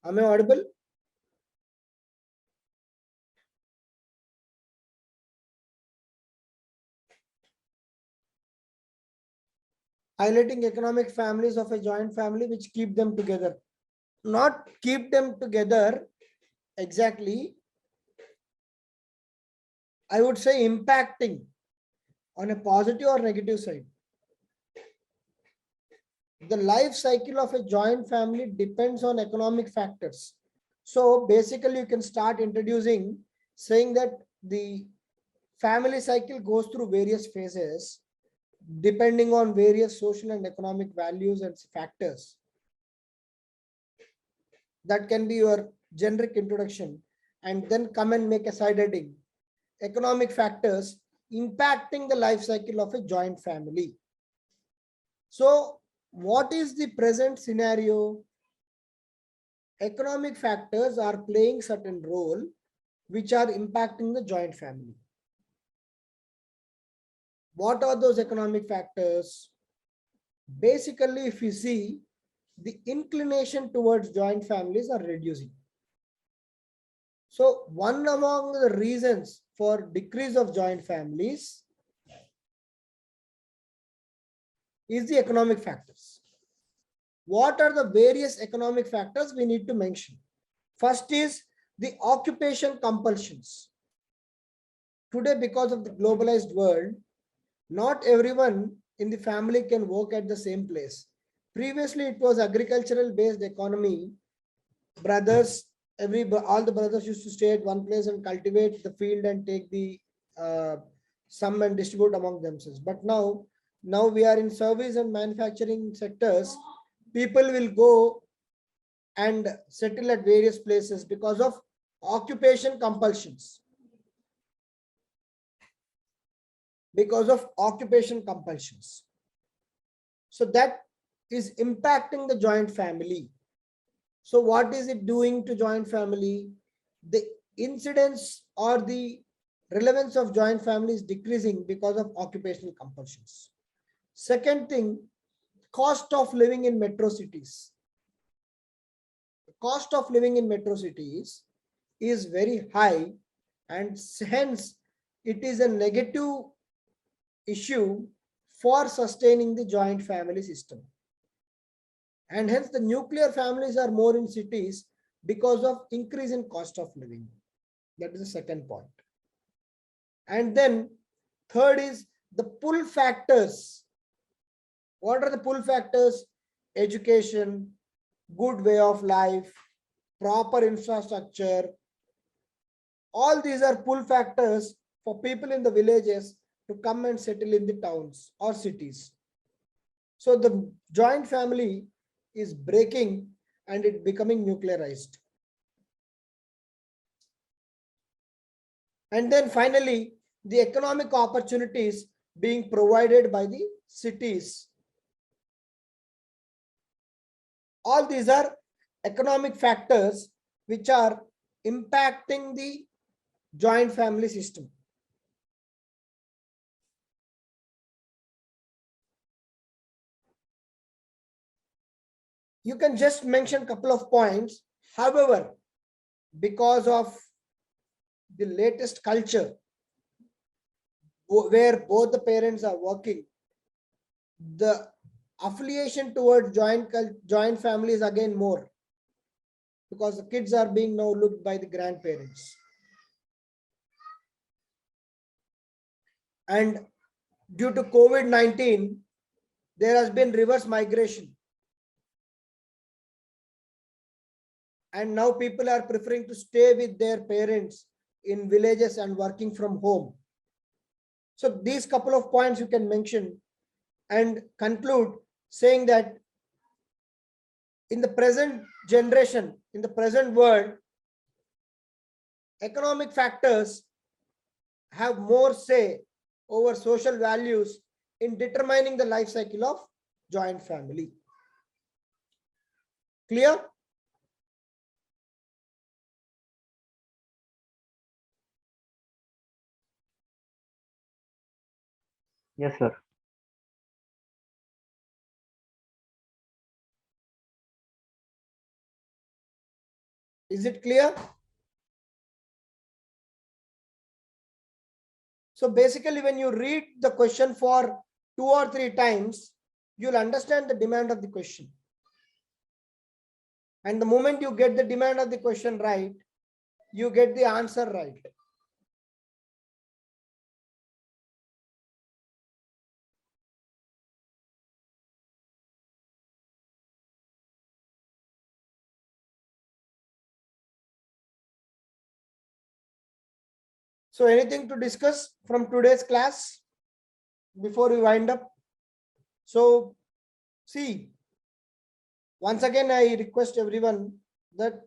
Am I audible? Highlighting economic families of a joint family which keep them together. Not keep them together exactly. I would say impacting on a positive or negative side. The life cycle of a joint family depends on economic factors. So basically you can start introducing saying that the family cycle goes through various phases depending on various social and economic values and factors. That can be your generic introduction, and then come and make a side heading. Economic factors impacting the life cycle of a joint family. So what is the present scenario? Economic factors are playing certain role which are impacting the joint family. What are those economic factors? Basically, if you see, the inclination towards joint families are reducing. So one among the reasons for decrease of joint families is the economic factors. What are the various economic factors we need to mention? First is the occupation compulsions. Today, because of the globalized world, not everyone in the family can work at the same place. Previously, it was agricultural based economy. Brothers, all the brothers used to stay at one place and cultivate the field and take the sum and distribute among themselves. But now we are in service and manufacturing sectors. People will go and settle at various places because of occupation compulsions. Because of occupation compulsions. So that is impacting the joint family. So what is it doing to joint family? The incidence or the relevance of joint family is decreasing because of occupational compulsions. Second thing, cost of living in metro cities. The cost of living in metro cities is very high, and hence it is a negative issue for sustaining the joint family system. And hence the nuclear families are more in cities because of increase in cost of living. That is the second point. And then third is the pull factors. What are the pull factors? Education, good way of life, proper infrastructure. All these are pull factors for people in the villages to come and settle in the towns or cities. So the joint family is breaking and it becoming nuclearized. And then finally, the economic opportunities being provided by the cities. All these are economic factors which are impacting the joint family system. You can just mention a couple of points. However, because of the latest culture where both the parents are working, the affiliation towards joint family is again more, because the kids are being now looked by the grandparents. And due to COVID-19, there has been reverse migration. And now people are preferring to stay with their parents in villages and working from home. So these couple of points you can mention and conclude saying that in the present generation, in the present world, economic factors have more say over social values in determining the life cycle of joint family. Clear? Yes, sir. Is it clear? So basically, when you read the question for 2 or 3 times, you'll understand the demand of the question. And the moment you get the demand of the question right, you get the answer right. So anything to discuss from today's class before we wind up? So see, once again, I request everyone that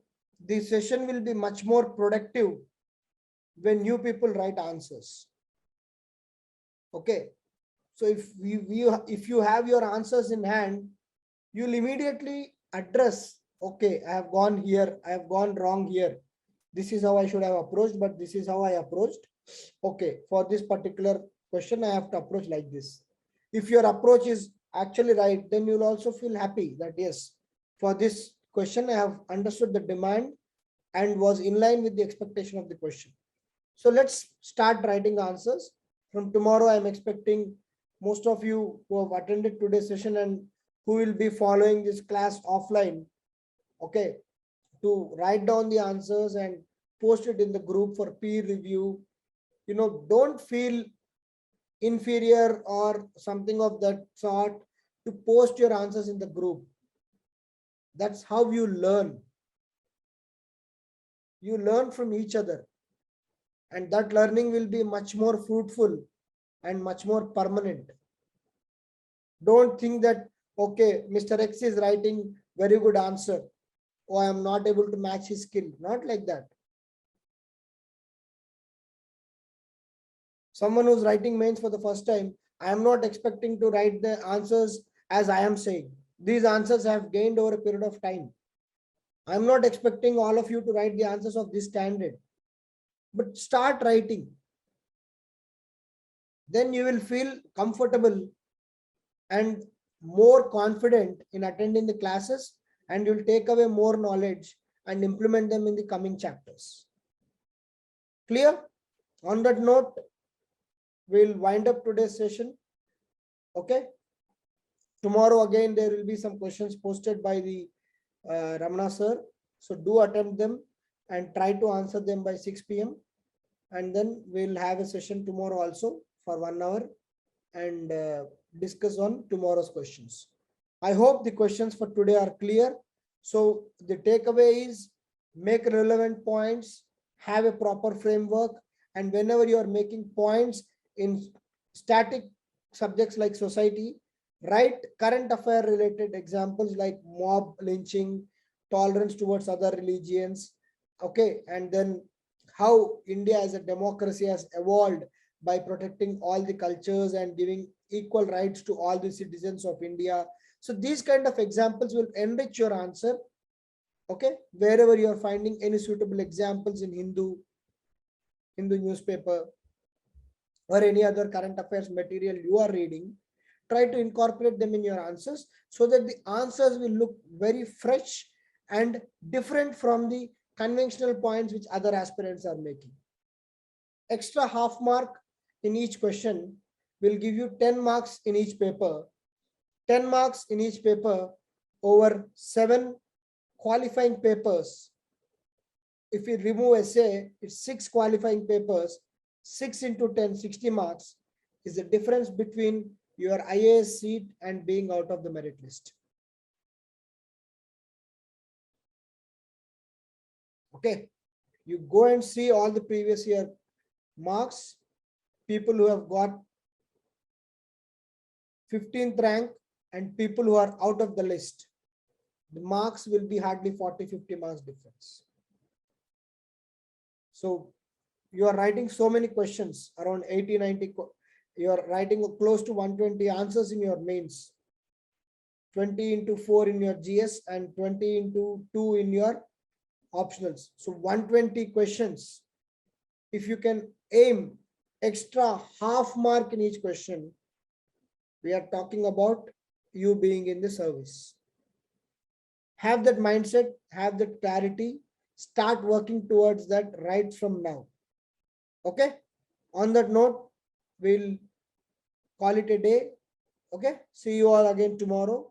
the session will be much more productive when you people write answers. Okay. So if you have your answers in hand, you'll immediately address, okay, I have gone here, I have gone wrong here. This is how I should have approached, but this is how I approached. Okay, for this particular question, I have to approach like this. If your approach is actually right, then you'll also feel happy that yes, for this question, I have understood the demand and was in line with the expectation of the question. So let's start writing answers. From tomorrow, I'm expecting most of you who have attended today's session and who will be following this class offline, okay, to write down the answers and post it in the group for peer review. You know, don't feel inferior or something of that sort to post your answers in the group. That's how you learn. You learn from each other, and that learning will be much more fruitful and much more permanent. Don't think that, okay, Mr. X is writing very good answer, or I am not able to match his skill. Not like that. Someone who's writing mains for the first time, I am not expecting to write the answers as I am saying. These answers have gained over a period of time. I'm not expecting all of you to write the answers of this standard, but start writing. Then you will feel comfortable and more confident in attending the classes, and you'll take away more knowledge and implement them in the coming chapters. Clear? On that note, we'll wind up today's session. Okay. Tomorrow again, there will be some questions posted by the Ramana sir. So do attempt them and try to answer them by 6 p.m. And then we'll have a session tomorrow also for 1 hour and discuss on tomorrow's questions. I hope the questions for today are clear. So the takeaway is make relevant points, have a proper framework, and whenever you are making points in static subjects like society, write current affair related examples like mob lynching, tolerance towards other religions, okay, and then how India as a democracy has evolved by protecting all the cultures and giving equal rights to all the citizens of India. So these kind of examples will enrich your answer. Okay, wherever you are finding any suitable examples in Hindu newspaper or any other current affairs material you are reading, try to incorporate them in your answers so that the answers will look very fresh and different from the conventional points which other aspirants are making. Extra half mark in each question will give you 10 marks in each paper. 10 marks in each paper over 7 qualifying papers. If you remove essay, it's 6 qualifying papers. 6 into 10, 60 marks is the difference between your IAS seat and being out of the merit list. Okay, you go and see all the previous year marks, people who have got 15th rank and people who are out of the list. The marks will be hardly 40-50 marks difference. So you are writing so many questions, around 80-90, you are writing close to 120 answers in your mains, 20 into 4 in your GS and 20 into 2 in your optionals. So 120 questions. If you can aim extra half mark in each question, we are talking about you being in the service. Have that mindset, have that clarity, start working towards that right from now. Okay, on that note, we'll call it a day. Okay, see you all again tomorrow.